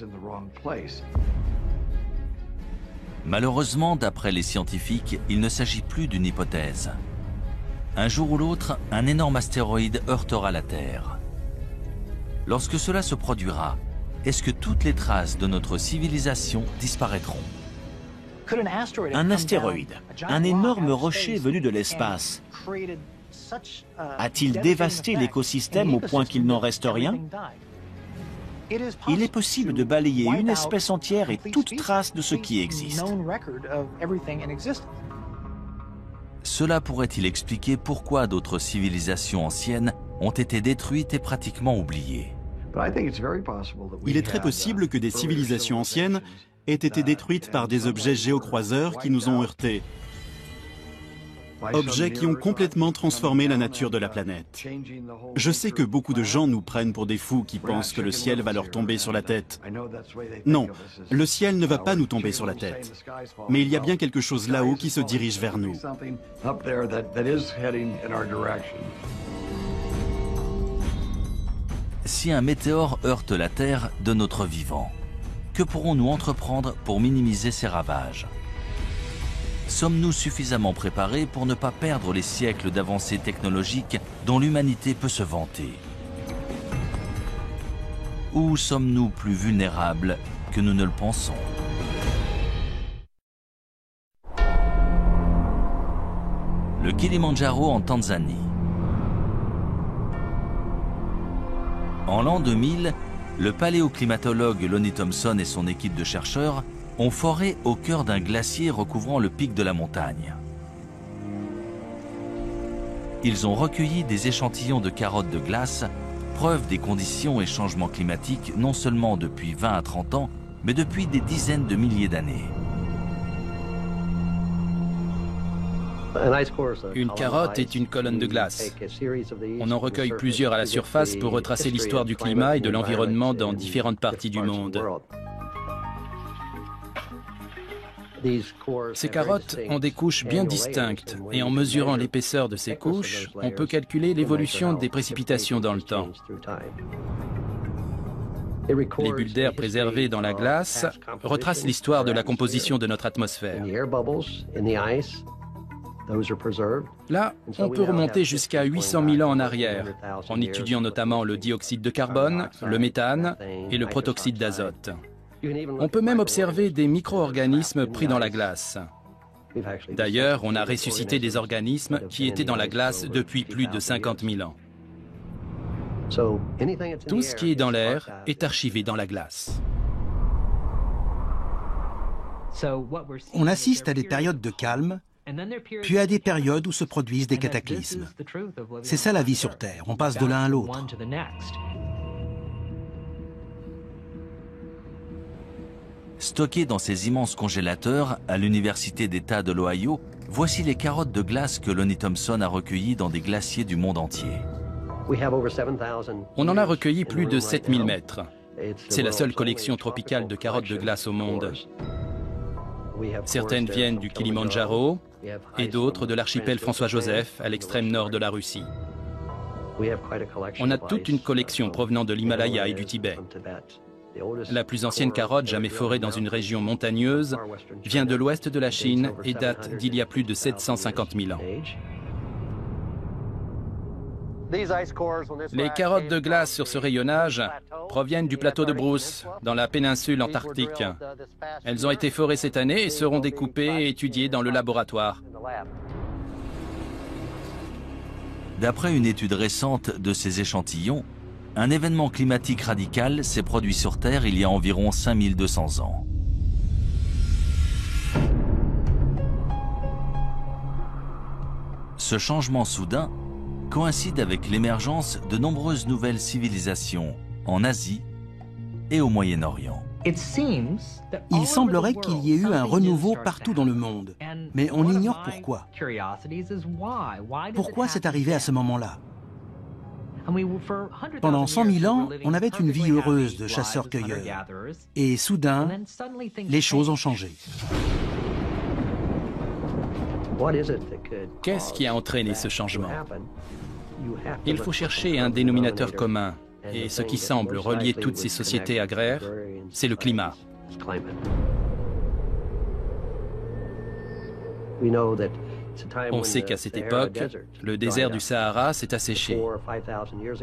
Malheureusement, d'après les scientifiques, il ne s'agit plus d'une hypothèse. Un jour ou l'autre, un énorme astéroïde heurtera la Terre. Lorsque cela se produira, est-ce que toutes les traces de notre civilisation disparaîtront? Un astéroïde, un énorme rocher venu de l'espace, a-t-il dévasté l'écosystème au point qu'il n'en reste rien? Il est possible de balayer une espèce entière et toute trace de ce qui existe. Cela pourrait-il expliquer pourquoi d'autres civilisations anciennes ont été détruites et pratiquement oubliées? Il est très possible que des civilisations anciennes aient été détruites par des objets géocroiseurs qui nous ont heurtés. Objets qui ont complètement transformé la nature de la planète. Je sais que beaucoup de gens nous prennent pour des fous qui pensent que le ciel va leur tomber sur la tête. Non, le ciel ne va pas nous tomber sur la tête. Mais il y a bien quelque chose là-haut qui se dirige vers nous. Si un météore heurte la Terre de notre vivant, que pourrons-nous entreprendre pour minimiser ces ravages? Sommes-nous suffisamment préparés pour ne pas perdre les siècles d'avancées technologiques dont l'humanité peut se vanter? Ou sommes-nous plus vulnérables que nous ne le pensons? Le Kilimandjaro en Tanzanie. En l'an 2000, le paléoclimatologue Lonnie Thompson et son équipe de chercheurs ont foré au cœur d'un glacier recouvrant le pic de la montagne. Ils ont recueilli des échantillons de carottes de glace, preuve des conditions et changements climatiques non seulement depuis 20 à 30 ans, mais depuis des dizaines de milliers d'années. Une carotte est une colonne de glace. On en recueille plusieurs à la surface pour retracer l'histoire du climat et de l'environnement dans différentes parties du monde. Ces carottes ont des couches bien distinctes et en mesurant l'épaisseur de ces couches, on peut calculer l'évolution des précipitations dans le temps. Les bulles d'air préservées dans la glace retracent l'histoire de la composition de notre atmosphère. Là, on peut remonter jusqu'à 800 000 ans en arrière, en étudiant notamment le dioxyde de carbone, le méthane et le protoxyde d'azote. On peut même observer des micro-organismes pris dans la glace. D'ailleurs, on a ressuscité des organismes qui étaient dans la glace depuis plus de 50 000 ans. Tout ce qui est dans l'air est archivé dans la glace. On assiste à des périodes de calme, puis à des périodes où se produisent des cataclysmes. C'est ça la vie sur Terre, on passe de l'un à l'autre. Stockées dans ces immenses congélateurs à l'Université d'État de l'Ohio, voici les carottes de glace que Lonnie Thompson a recueillies dans des glaciers du monde entier. On en a recueilli plus de 7000 mètres. C'est la seule collection tropicale de carottes de glace au monde. Certaines viennent du Kilimandjaro et d'autres de l'archipel François-Joseph à l'extrême nord de la Russie. On a toute une collection provenant de l'Himalaya et du Tibet. La plus ancienne carotte jamais forée dans une région montagneuse vient de l'ouest de la Chine et date d'il y a plus de 750 000 ans. Les carottes de glace sur ce rayonnage proviennent du plateau de Bruce, dans la péninsule antarctique. Elles ont été forées cette année et seront découpées et étudiées dans le laboratoire. D'après une étude récente de ces échantillons, un événement climatique radical s'est produit sur Terre il y a environ 5200 ans. Ce changement soudain coïncide avec l'émergence de nombreuses nouvelles civilisations en Asie et au Moyen-Orient. Il semblerait qu'il y ait eu un renouveau partout dans le monde, mais on ignore pourquoi. Pourquoi c'est arrivé à ce moment-là? Pendant 100 000 ans, on avait une vie heureuse de chasseurs-cueilleurs. Et soudain, les choses ont changé. Qu'est-ce qui a entraîné ce changement? Il faut chercher un dénominateur commun. Et ce qui semble relier toutes ces sociétés agraires, c'est le climat. On sait qu'à cette époque, le désert du Sahara s'est asséché.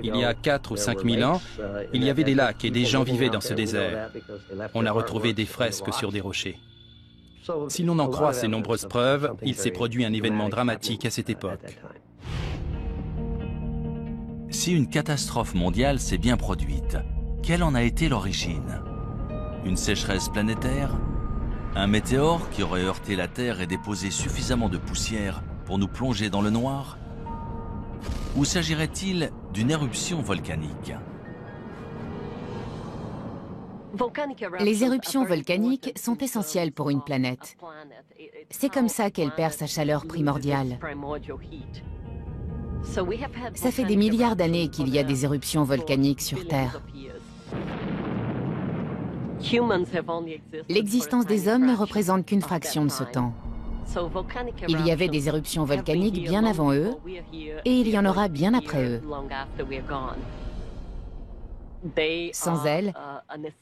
Il y a 4 ou 5 000 ans, il y avait des lacs et des gens vivaient dans ce désert. On a retrouvé des fresques sur des rochers. Si l'on en croit ces nombreuses preuves, il s'est produit un événement dramatique à cette époque. Si une catastrophe mondiale s'est bien produite, quelle en a été l'origine? Une sécheresse planétaire? Un météore qui aurait heurté la Terre et déposé suffisamment de poussière pour nous plonger dans le noir? Ou s'agirait-il d'une éruption volcanique? Les éruptions volcaniques sont essentielles pour une planète. C'est comme ça qu'elle perd sa chaleur primordiale. Ça fait des milliards d'années qu'il y a des éruptions volcaniques sur Terre. L'existence des hommes ne représente qu'une fraction de ce temps. Il y avait des éruptions volcaniques bien avant eux, et il y en aura bien après eux. Sans elles,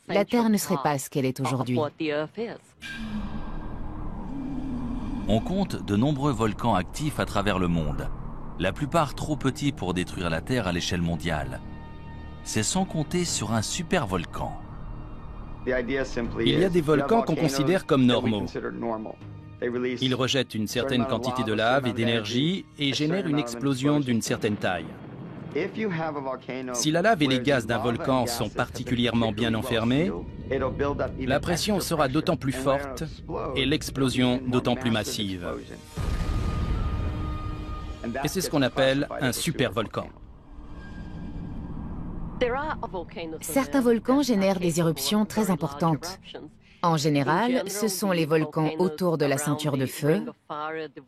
la Terre ne serait pas ce qu'elle est aujourd'hui. On compte de nombreux volcans actifs à travers le monde, la plupart trop petits pour détruire la Terre à l'échelle mondiale. C'est sans compter sur un supervolcan. Il y a des volcans qu'on considère comme normaux. Ils rejettent une certaine quantité de lave et d'énergie et génèrent une explosion d'une certaine taille. Si la lave et les gaz d'un volcan sont particulièrement bien enfermés, la pression sera d'autant plus forte et l'explosion d'autant plus massive. Et c'est ce qu'on appelle un supervolcan. Certains volcans génèrent des éruptions très importantes. En général, ce sont les volcans autour de la ceinture de feu,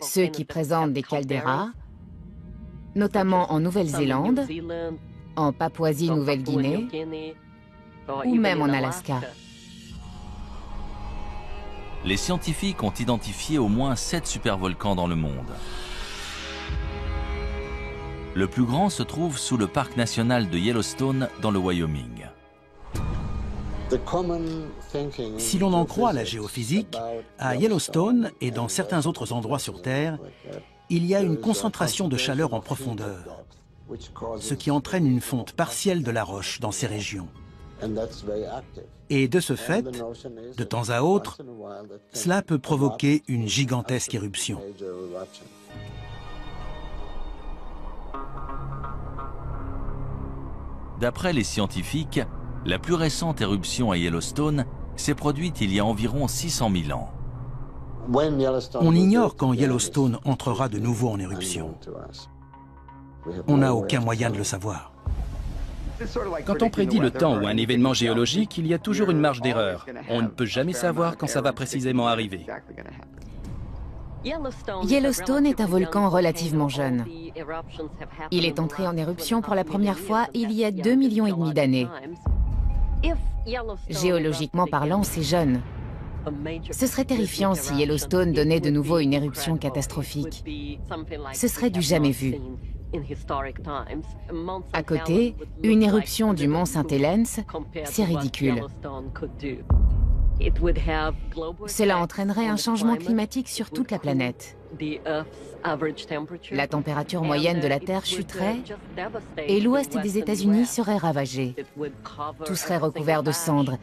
ceux qui présentent des calderas, notamment en Nouvelle-Zélande, en Papouasie-Nouvelle-Guinée ou même en Alaska. Les scientifiques ont identifié au moins 7 supervolcans dans le monde. Le plus grand se trouve sous le parc national de Yellowstone dans le Wyoming. Si l'on en croit la géophysique, à Yellowstone et dans certains autres endroits sur Terre, il y a une concentration de chaleur en profondeur, ce qui entraîne une fonte partielle de la roche dans ces régions. Et de ce fait, de temps à autre, cela peut provoquer une gigantesque éruption. D'après les scientifiques, la plus récente éruption à Yellowstone s'est produite il y a environ 600 000 ans. On ignore quand Yellowstone entrera de nouveau en éruption. On n'a aucun moyen de le savoir. Quand on prédit le temps ou un événement géologique, il y a toujours une marge d'erreur. On ne peut jamais savoir quand ça va précisément arriver. Yellowstone est un volcan relativement jeune. Il est entré en éruption pour la première fois il y a 2,5 millions d'années. Géologiquement parlant, c'est jeune. Ce serait terrifiant si Yellowstone donnait de nouveau une éruption catastrophique. Ce serait du jamais vu. À côté, une éruption du mont Saint-Helens, c'est ridicule. Cela entraînerait un changement climatique sur toute la planète. La température moyenne de la Terre chuterait et l'ouest des États-Unis serait ravagé. Tout serait recouvert de cendres.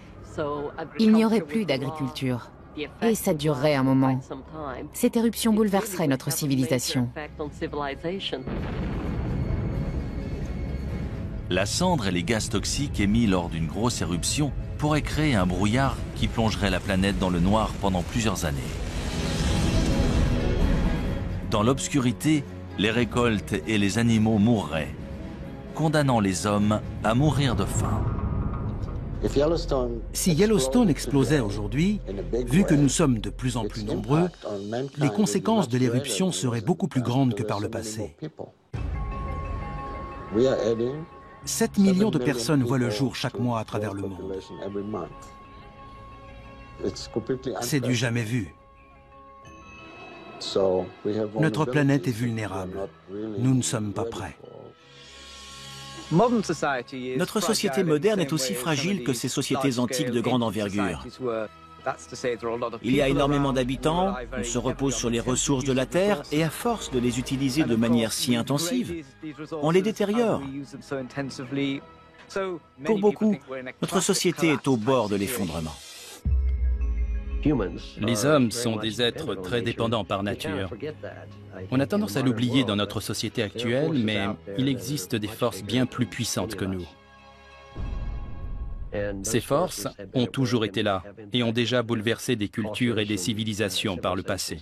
Il n'y aurait plus d'agriculture. Et ça durerait un moment. Cette éruption bouleverserait notre civilisation. La cendre et les gaz toxiques émis lors d'une grosse éruption pourraient créer un brouillard qui plongerait la planète dans le noir pendant plusieurs années. Dans l'obscurité, les récoltes et les animaux mourraient, condamnant les hommes à mourir de faim. Si Yellowstone explosait aujourd'hui, vu que nous sommes de plus en plus nombreux, les conséquences de l'éruption seraient beaucoup plus grandes que par le passé. 7 millions de personnes voient le jour chaque mois à travers le monde. C'est du jamais vu. Notre planète est vulnérable. Nous ne sommes pas prêts. Notre société moderne est aussi fragile que ces sociétés antiques de grande envergure. Il y a énormément d'habitants, on se repose sur les ressources de la Terre et à force de les utiliser de manière si intensive, on les détériore. Pour beaucoup, notre société est au bord de l'effondrement. Les hommes sont des êtres très dépendants par nature. On a tendance à l'oublier dans notre société actuelle, mais il existe des forces bien plus puissantes que nous. Ces forces ont toujours été là et ont déjà bouleversé des cultures et des civilisations par le passé.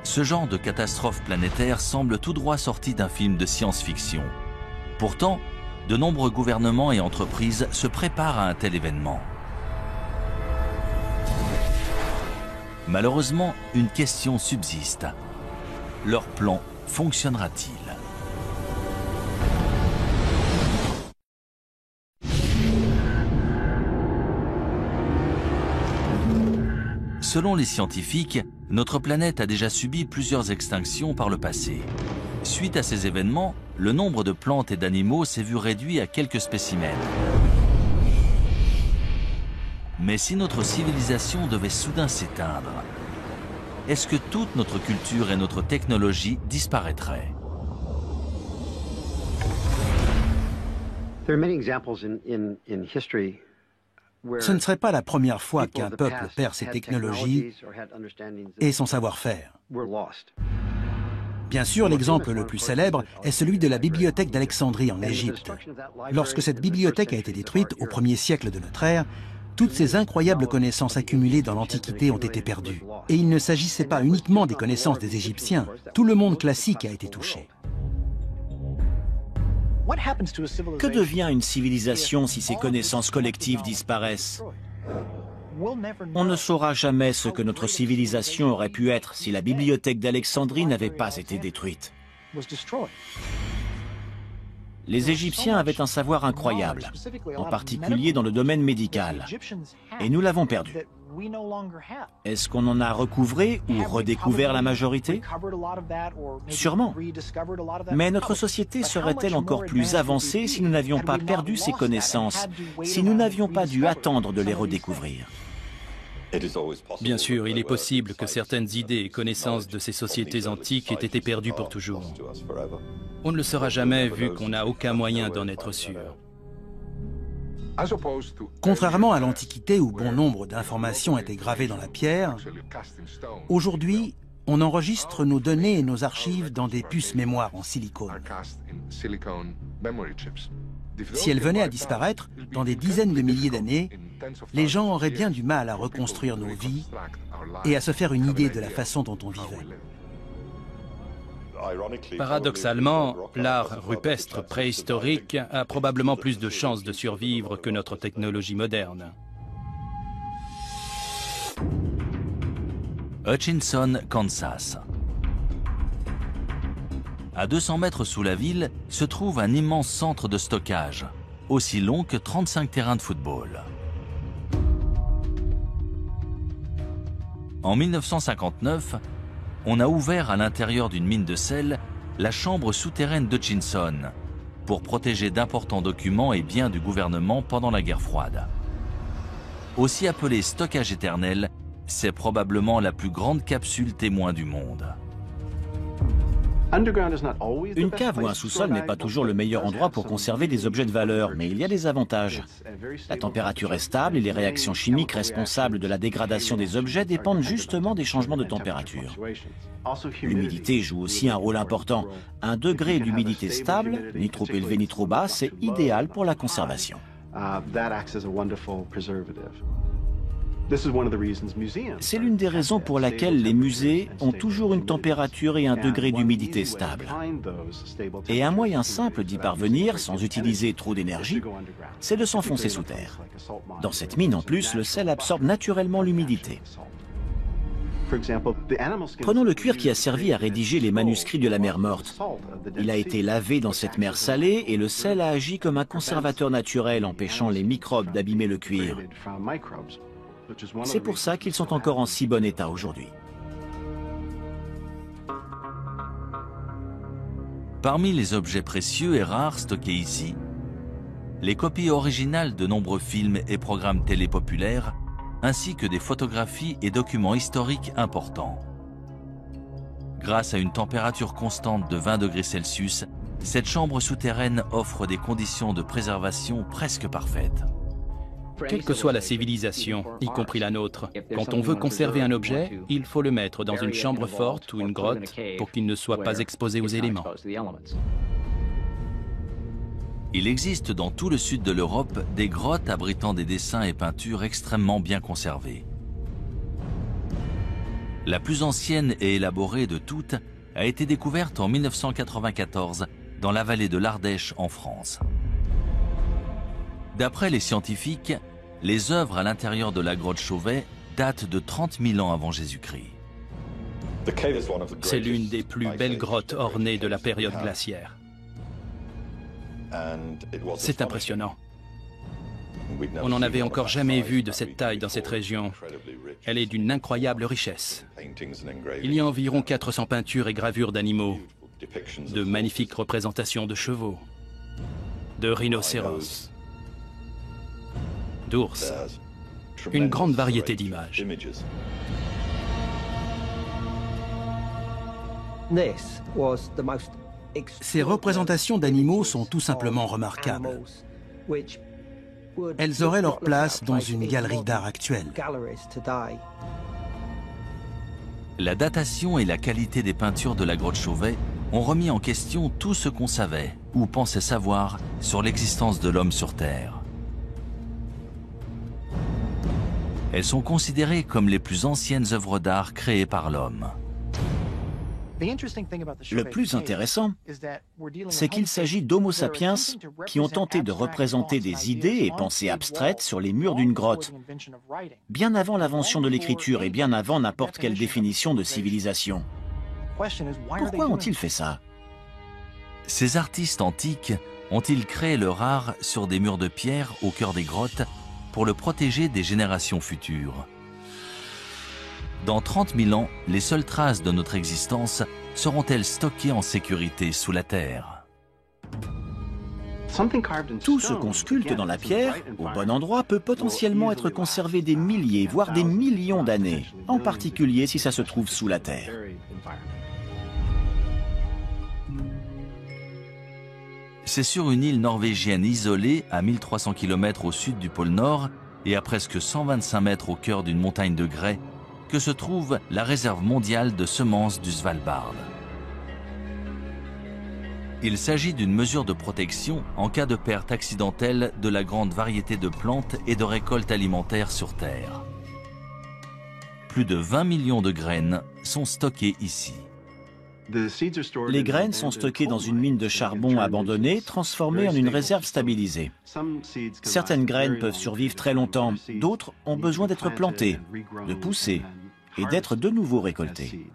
Ce genre de catastrophe planétaire semble tout droit sorti d'un film de science-fiction. Pourtant, de nombreux gouvernements et entreprises se préparent à un tel événement. Malheureusement, une question subsiste. Leur plan fonctionnera-t-il ? Selon les scientifiques, notre planète a déjà subi plusieurs extinctions par le passé. Suite à ces événements, le nombre de plantes et d'animaux s'est vu réduit à quelques spécimens. Mais si notre civilisation devait soudain s'éteindre, est-ce que toute notre culture et notre technologie disparaîtraient ? Ce ne serait pas la première fois qu'un peuple perd ses technologies et son savoir-faire. Bien sûr, l'exemple le plus célèbre est celui de la bibliothèque d'Alexandrie en Égypte. Lorsque cette bibliothèque a été détruite au 1er siècle de notre ère, toutes ces incroyables connaissances accumulées dans l'Antiquité ont été perdues. Et il ne s'agissait pas uniquement des connaissances des Égyptiens, tout le monde classique a été touché. Que devient une civilisation si ses connaissances collectives disparaissent ? On ne saura jamais ce que notre civilisation aurait pu être si la bibliothèque d'Alexandrie n'avait pas été détruite. Les Égyptiens avaient un savoir incroyable, en particulier dans le domaine médical, et nous l'avons perdu. Est-ce qu'on en a recouvré ou redécouvert la majorité ? Sûrement. Mais notre société serait-elle encore plus avancée si nous n'avions pas perdu ces connaissances, si nous n'avions pas dû attendre de les redécouvrir ? Bien sûr, il est possible que certaines idées et connaissances de ces sociétés antiques aient été perdues pour toujours. On ne le saura jamais vu qu'on n'a aucun moyen d'en être sûr. Contrairement à l'Antiquité où bon nombre d'informations étaient gravées dans la pierre, aujourd'hui, on enregistre nos données et nos archives dans des puces mémoire en silicone. Si elles venaient à disparaître, dans des dizaines de milliers d'années, les gens auraient bien du mal à reconstruire nos vies et à se faire une idée de la façon dont on vivait. Paradoxalement, l'art rupestre préhistorique a probablement plus de chances de survivre que notre technologie moderne. Hutchinson, Kansas. À 200 mètres sous la ville se trouve un immense centre de stockage, aussi long que 35 terrains de football. En 1959, on a ouvert à l'intérieur d'une mine de sel la chambre souterraine d'Hutchinson pour protéger d'importants documents et biens du gouvernement pendant la guerre froide. Aussi appelée stockage éternel, c'est probablement la plus grande capsule témoin du monde. Une cave ou un sous-sol n'est pas toujours le meilleur endroit pour conserver des objets de valeur, mais il y a des avantages. La température est stable et les réactions chimiques responsables de la dégradation des objets dépendent justement des changements de température. L'humidité joue aussi un rôle important. Un degré d'humidité stable, ni trop élevé ni trop bas, c'est idéal pour la conservation. C'est l'une des raisons pour laquelle les musées ont toujours une température et un degré d'humidité stable. Et un moyen simple d'y parvenir, sans utiliser trop d'énergie, c'est de s'enfoncer sous terre. Dans cette mine, en plus, le sel absorbe naturellement l'humidité. Prenons le cuir qui a servi à rédiger les manuscrits de la mer Morte. Il a été lavé dans cette mer salée et le sel a agi comme un conservateur naturel, empêchant les microbes d'abîmer le cuir. C'est pour ça qu'ils sont encore en si bon état aujourd'hui. Parmi les objets précieux et rares stockés ici, les copies originales de nombreux films et programmes télé populaires, ainsi que des photographies et documents historiques importants. Grâce à une température constante de 20 degrés Celsius, cette chambre souterraine offre des conditions de préservation presque parfaites. Quelle que soit la civilisation, y compris la nôtre, quand on veut conserver un objet, il faut le mettre dans une chambre forte ou une grotte pour qu'il ne soit pas exposé aux éléments. Il existe dans tout le sud de l'Europe des grottes abritant des dessins et peintures extrêmement bien conservés. La plus ancienne et élaborée de toutes a été découverte en 1994 dans la vallée de l'Ardèche en France. D'après les scientifiques, les œuvres à l'intérieur de la grotte Chauvet datent de 30 000 ans avant Jésus-Christ. C'est l'une des plus belles grottes ornées de la période glaciaire. C'est impressionnant. On n'en avait encore jamais vu de cette taille dans cette région. Elle est d'une incroyable richesse. Il y a environ 400 peintures et gravures d'animaux, de magnifiques représentations de chevaux, de rhinocéros, d'ours, une grande variété d'images. Ces représentations d'animaux sont tout simplement remarquables. Elles auraient leur place dans une galerie d'art actuelle. La datation et la qualité des peintures de la grotte Chauvet ont remis en question tout ce qu'on savait ou pensait savoir sur l'existence de l'homme sur Terre. Elles sont considérées comme les plus anciennes œuvres d'art créées par l'homme. Le plus intéressant, c'est qu'il s'agit d'Homo sapiens qui ont tenté de représenter des idées et pensées abstraites sur les murs d'une grotte, bien avant l'invention de l'écriture et bien avant n'importe quelle définition de civilisation. Pourquoi ont-ils fait ça? Ces artistes antiques ont-ils créé leur art sur des murs de pierre au cœur des grottes pour le protéger des générations futures? Dans 30 000 ans, les seules traces de notre existence seront-elles stockées en sécurité sous la terre? Tout ce qu'on sculpte dans la pierre, au bon endroit, peut potentiellement être conservé des milliers, voire des millions d'années, en particulier si ça se trouve sous la terre. C'est sur une île norvégienne isolée, à 1300 km au sud du pôle Nord et à presque 125 mètres au cœur d'une montagne de grès, que se trouve la réserve mondiale de semences du Svalbard. Il s'agit d'une mesure de protection en cas de perte accidentelle de la grande variété de plantes et de récoltes alimentaires sur Terre. Plus de 20 millions de graines sont stockées ici. Les graines sont stockées dans une mine de charbon abandonnée, transformée en une réserve stabilisée. Certaines graines peuvent survivre très longtemps, d'autres ont besoin d'être plantées, de pousser et d'être de nouveau récoltées.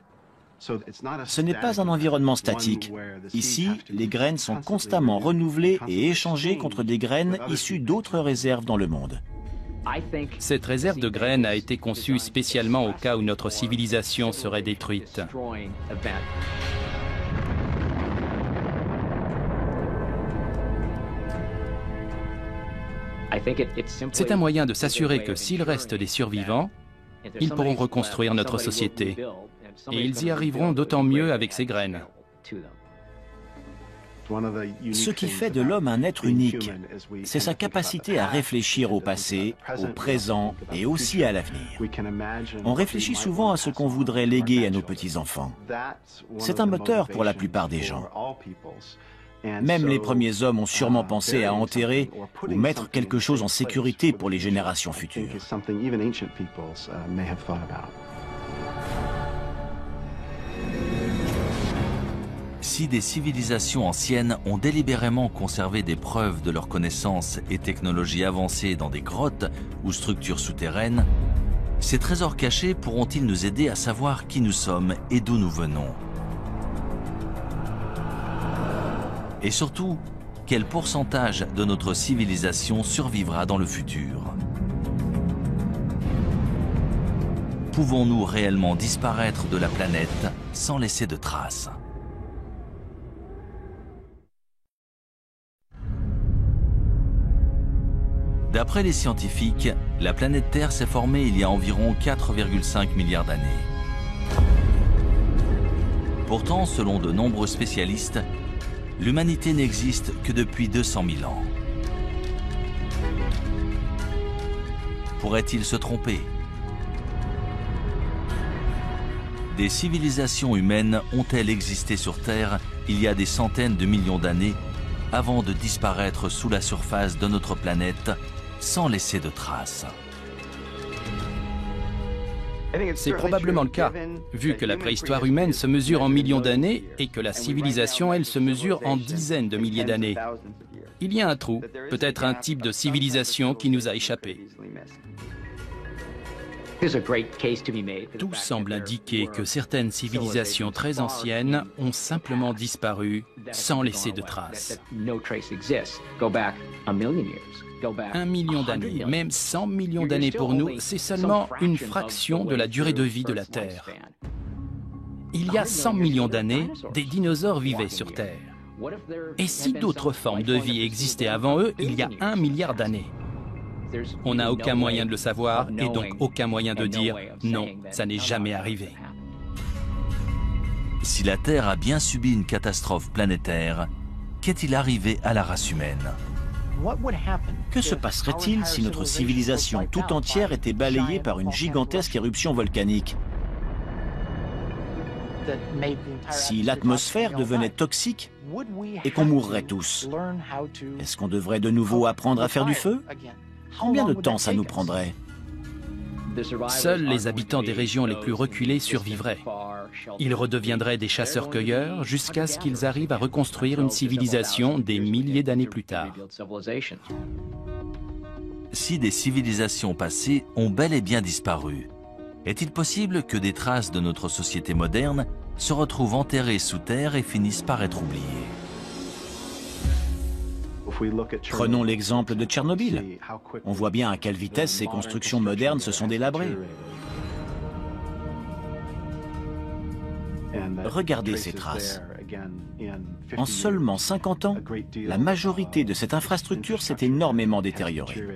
Ce n'est pas un environnement statique. Ici, les graines sont constamment renouvelées et échangées contre des graines issues d'autres réserves dans le monde. Cette réserve de graines a été conçue spécialement au cas où notre civilisation serait détruite. C'est un moyen de s'assurer que s'il reste des survivants, ils pourront reconstruire notre société. Et ils y arriveront d'autant mieux avec ces graines. Ce qui fait de l'homme un être unique, c'est sa capacité à réfléchir au passé, au présent et aussi à l'avenir. On réfléchit souvent à ce qu'on voudrait léguer à nos petits-enfants. C'est un moteur pour la plupart des gens. Même les premiers hommes ont sûrement pensé à enterrer ou mettre quelque chose en sécurité pour les générations futures. Si des civilisations anciennes ont délibérément conservé des preuves de leurs connaissances et technologies avancées dans des grottes ou structures souterraines, ces trésors cachés pourront-ils nous aider à savoir qui nous sommes et d'où nous venons? Et surtout, quel pourcentage de notre civilisation survivra dans le futur? Pouvons-nous réellement disparaître de la planète sans laisser de traces? D'après les scientifiques, la planète Terre s'est formée il y a environ 4,5 milliards d'années. Pourtant, selon de nombreux spécialistes, l'humanité n'existe que depuis 200 000 ans. Pourrait-il se tromper? Des civilisations humaines ont-elles existé sur Terre il y a des centaines de millions d'années avant de disparaître sous la surface de notre planète sans laisser de traces? C'est probablement le cas, vu que la préhistoire humaine se mesure en millions d'années et que la civilisation, elle, se mesure en dizaines de milliers d'années. Il y a un trou, peut-être un type de civilisation qui nous a échappé. Tout semble indiquer que certaines civilisations très anciennes ont simplement disparu sans laisser de traces. 1 million d'années, même 100 millions d'années pour nous, c'est seulement une fraction de la durée de vie de la Terre. Il y a 100 millions d'années, des dinosaures vivaient sur Terre. Et si d'autres formes de vie existaient avant eux, il y a 1 milliard d'années? On n'a aucun moyen de le savoir et donc aucun moyen de dire « non, ça n'est jamais arrivé ». Si la Terre a bien subi une catastrophe planétaire, qu'est-il arrivé à la race humaine? Que se passerait-il si notre civilisation tout entière était balayée par une gigantesque éruption volcanique? Si l'atmosphère devenait toxique et qu'on mourrait tous, est-ce qu'on devrait de nouveau apprendre à faire du feu? Combien de temps ça nous prendrait? Seuls les habitants des régions les plus reculées survivraient. Ils redeviendraient des chasseurs-cueilleurs jusqu'à ce qu'ils arrivent à reconstruire une civilisation des milliers d'années plus tard. Si des civilisations passées ont bel et bien disparu, est-il possible que des traces de notre société moderne se retrouvent enterrées sous terre et finissent par être oubliées? Prenons l'exemple de Tchernobyl. On voit bien à quelle vitesse ces constructions modernes se sont délabrées. Regardez ces traces. En seulement 50 ans, la majorité de cette infrastructure s'est énormément détériorée.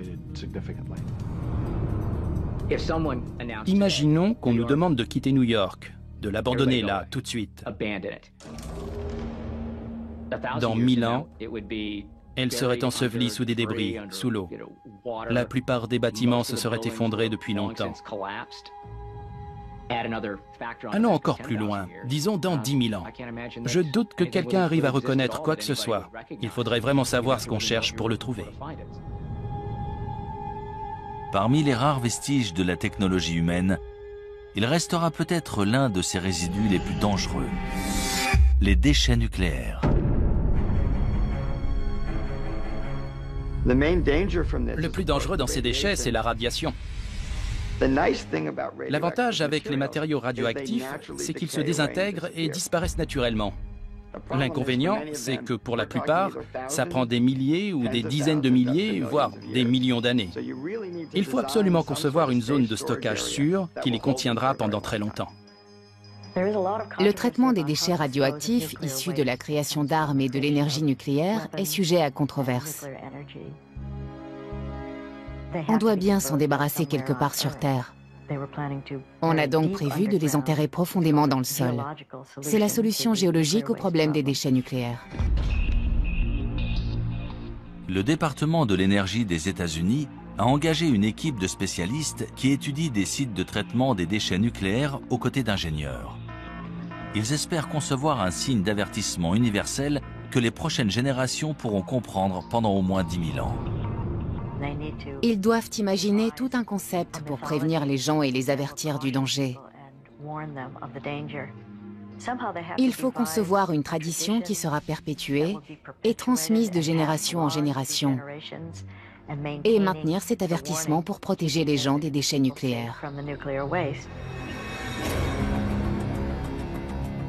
Imaginons qu'on nous demande de quitter New York, de l'abandonner là, tout de suite. Dans 1000 ans, elle serait ensevelie sous des débris, sous l'eau. La plupart des bâtiments se seraient effondrés depuis longtemps. Allons encore plus loin, disons dans 10 000 ans. Je doute que quelqu'un arrive à reconnaître quoi que ce soit. Il faudrait vraiment savoir ce qu'on cherche pour le trouver. Parmi les rares vestiges de la technologie humaine, il restera peut-être l'un de ces résidus les plus dangereux, les déchets nucléaires. Le plus dangereux dans ces déchets, c'est la radiation. L'avantage avec les matériaux radioactifs, c'est qu'ils se désintègrent et disparaissent naturellement. L'inconvénient, c'est que pour la plupart, ça prend des milliers ou des dizaines de milliers, voire des millions d'années. Il faut absolument concevoir une zone de stockage sûre qui les contiendra pendant très longtemps. Le traitement des déchets radioactifs issus de la création d'armes et de l'énergie nucléaire est sujet à controverse. On doit bien s'en débarrasser quelque part sur Terre. On a donc prévu de les enterrer profondément dans le sol. C'est la solution géologique au problème des déchets nucléaires. Le département de l'énergie des États-Unis a engagé une équipe de spécialistes qui étudie des sites de traitement des déchets nucléaires aux côtés d'ingénieurs. Ils espèrent concevoir un signe d'avertissement universel que les prochaines générations pourront comprendre pendant au moins 10 000 ans. Ils doivent imaginer tout un concept pour prévenir les gens et les avertir du danger. Il faut concevoir une tradition qui sera perpétuée et transmise de génération en génération et maintenir cet avertissement pour protéger les gens des déchets nucléaires.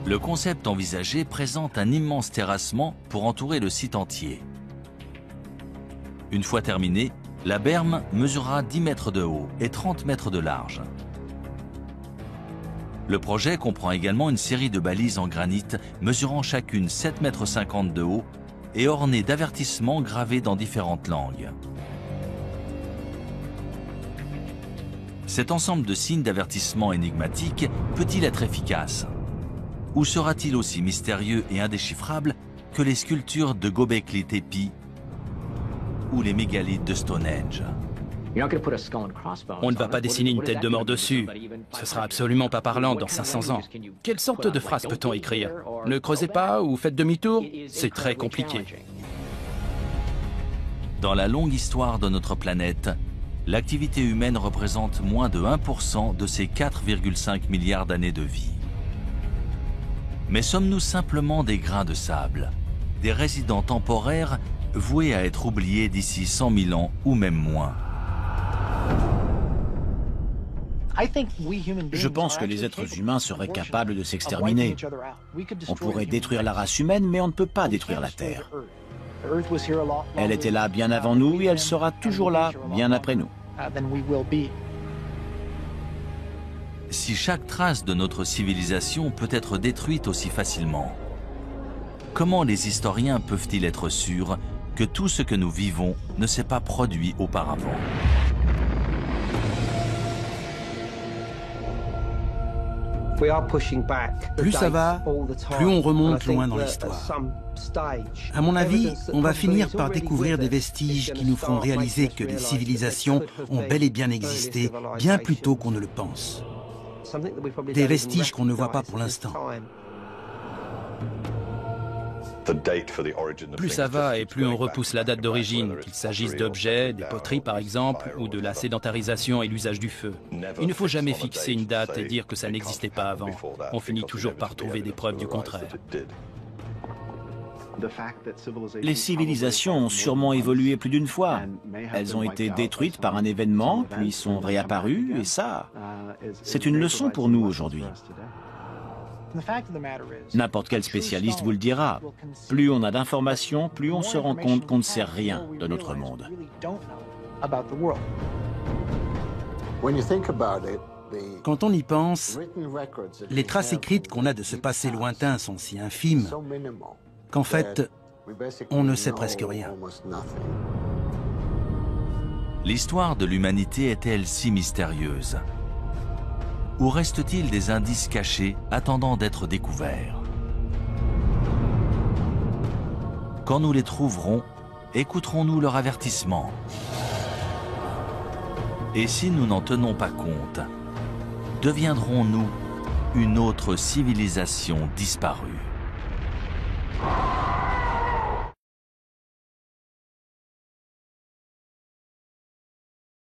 Le concept envisagé présente un immense terrassement pour entourer le site entier. Une fois terminée, la berme mesurera 10 mètres de haut et 30 mètres de large. Le projet comprend également une série de balises en granit mesurant chacune 7,50 m de haut et ornées d'avertissements gravés dans différentes langues. Cet ensemble de signes d'avertissement énigmatiques peut-il être efficace? Ou sera-t-il aussi mystérieux et indéchiffrable que les sculptures de Göbekli Tepe ou les mégalithes de Stonehenge? On ne va pas dessiner une tête de mort dessus. Ce sera absolument pas parlant dans 500 ans. Quelle sorte de phrase peut-on écrire? Ne creusez pas ou faites demi-tour? C'est très compliqué. Dans la longue histoire de notre planète, l'activité humaine représente moins de 1% de ces 4,5 milliards d'années de vie. Mais sommes-nous simplement des grains de sable, des résidents temporaires voués à être oubliés d'ici 100 000 ans ou même moins? Je pense que les êtres humains seraient capables de s'exterminer. On pourrait détruire la race humaine, mais on ne peut pas détruire la Terre. Elle était là bien avant nous et elle sera toujours là bien après nous. Si chaque trace de notre civilisation peut être détruite aussi facilement, comment les historiens peuvent-ils être sûrs que tout ce que nous vivons ne s'est pas produit auparavant? Plus ça va, plus on remonte loin dans l'histoire. À mon avis, on va finir par découvrir des vestiges qui nous feront réaliser que les civilisations ont bel et bien existé, bien plus tôt qu'on ne le pense. Des vestiges qu'on ne voit pas pour l'instant. Plus ça va et plus on repousse la date d'origine, qu'il s'agisse d'objets, des poteries par exemple, ou de la sédentarisation et l'usage du feu. Il ne faut jamais fixer une date et dire que ça n'existait pas avant. On finit toujours par trouver des preuves du contraire. Les civilisations ont sûrement évolué plus d'une fois. Elles ont été détruites par un événement, puis sont réapparues, et ça, c'est une leçon pour nous aujourd'hui. N'importe quel spécialiste vous le dira. Plus on a d'informations, plus on se rend compte qu'on ne sait rien de notre monde. Quand on y pense, les traces écrites qu'on a de ce passé lointain sont si infimes qu'en fait, on ne sait presque rien. L'histoire de l'humanité est-elle si mystérieuse? Ou reste-t-il des indices cachés attendant d'être découverts? Quand nous les trouverons, écouterons-nous leur avertissement? Et si nous n'en tenons pas compte, deviendrons-nous une autre civilisation disparue?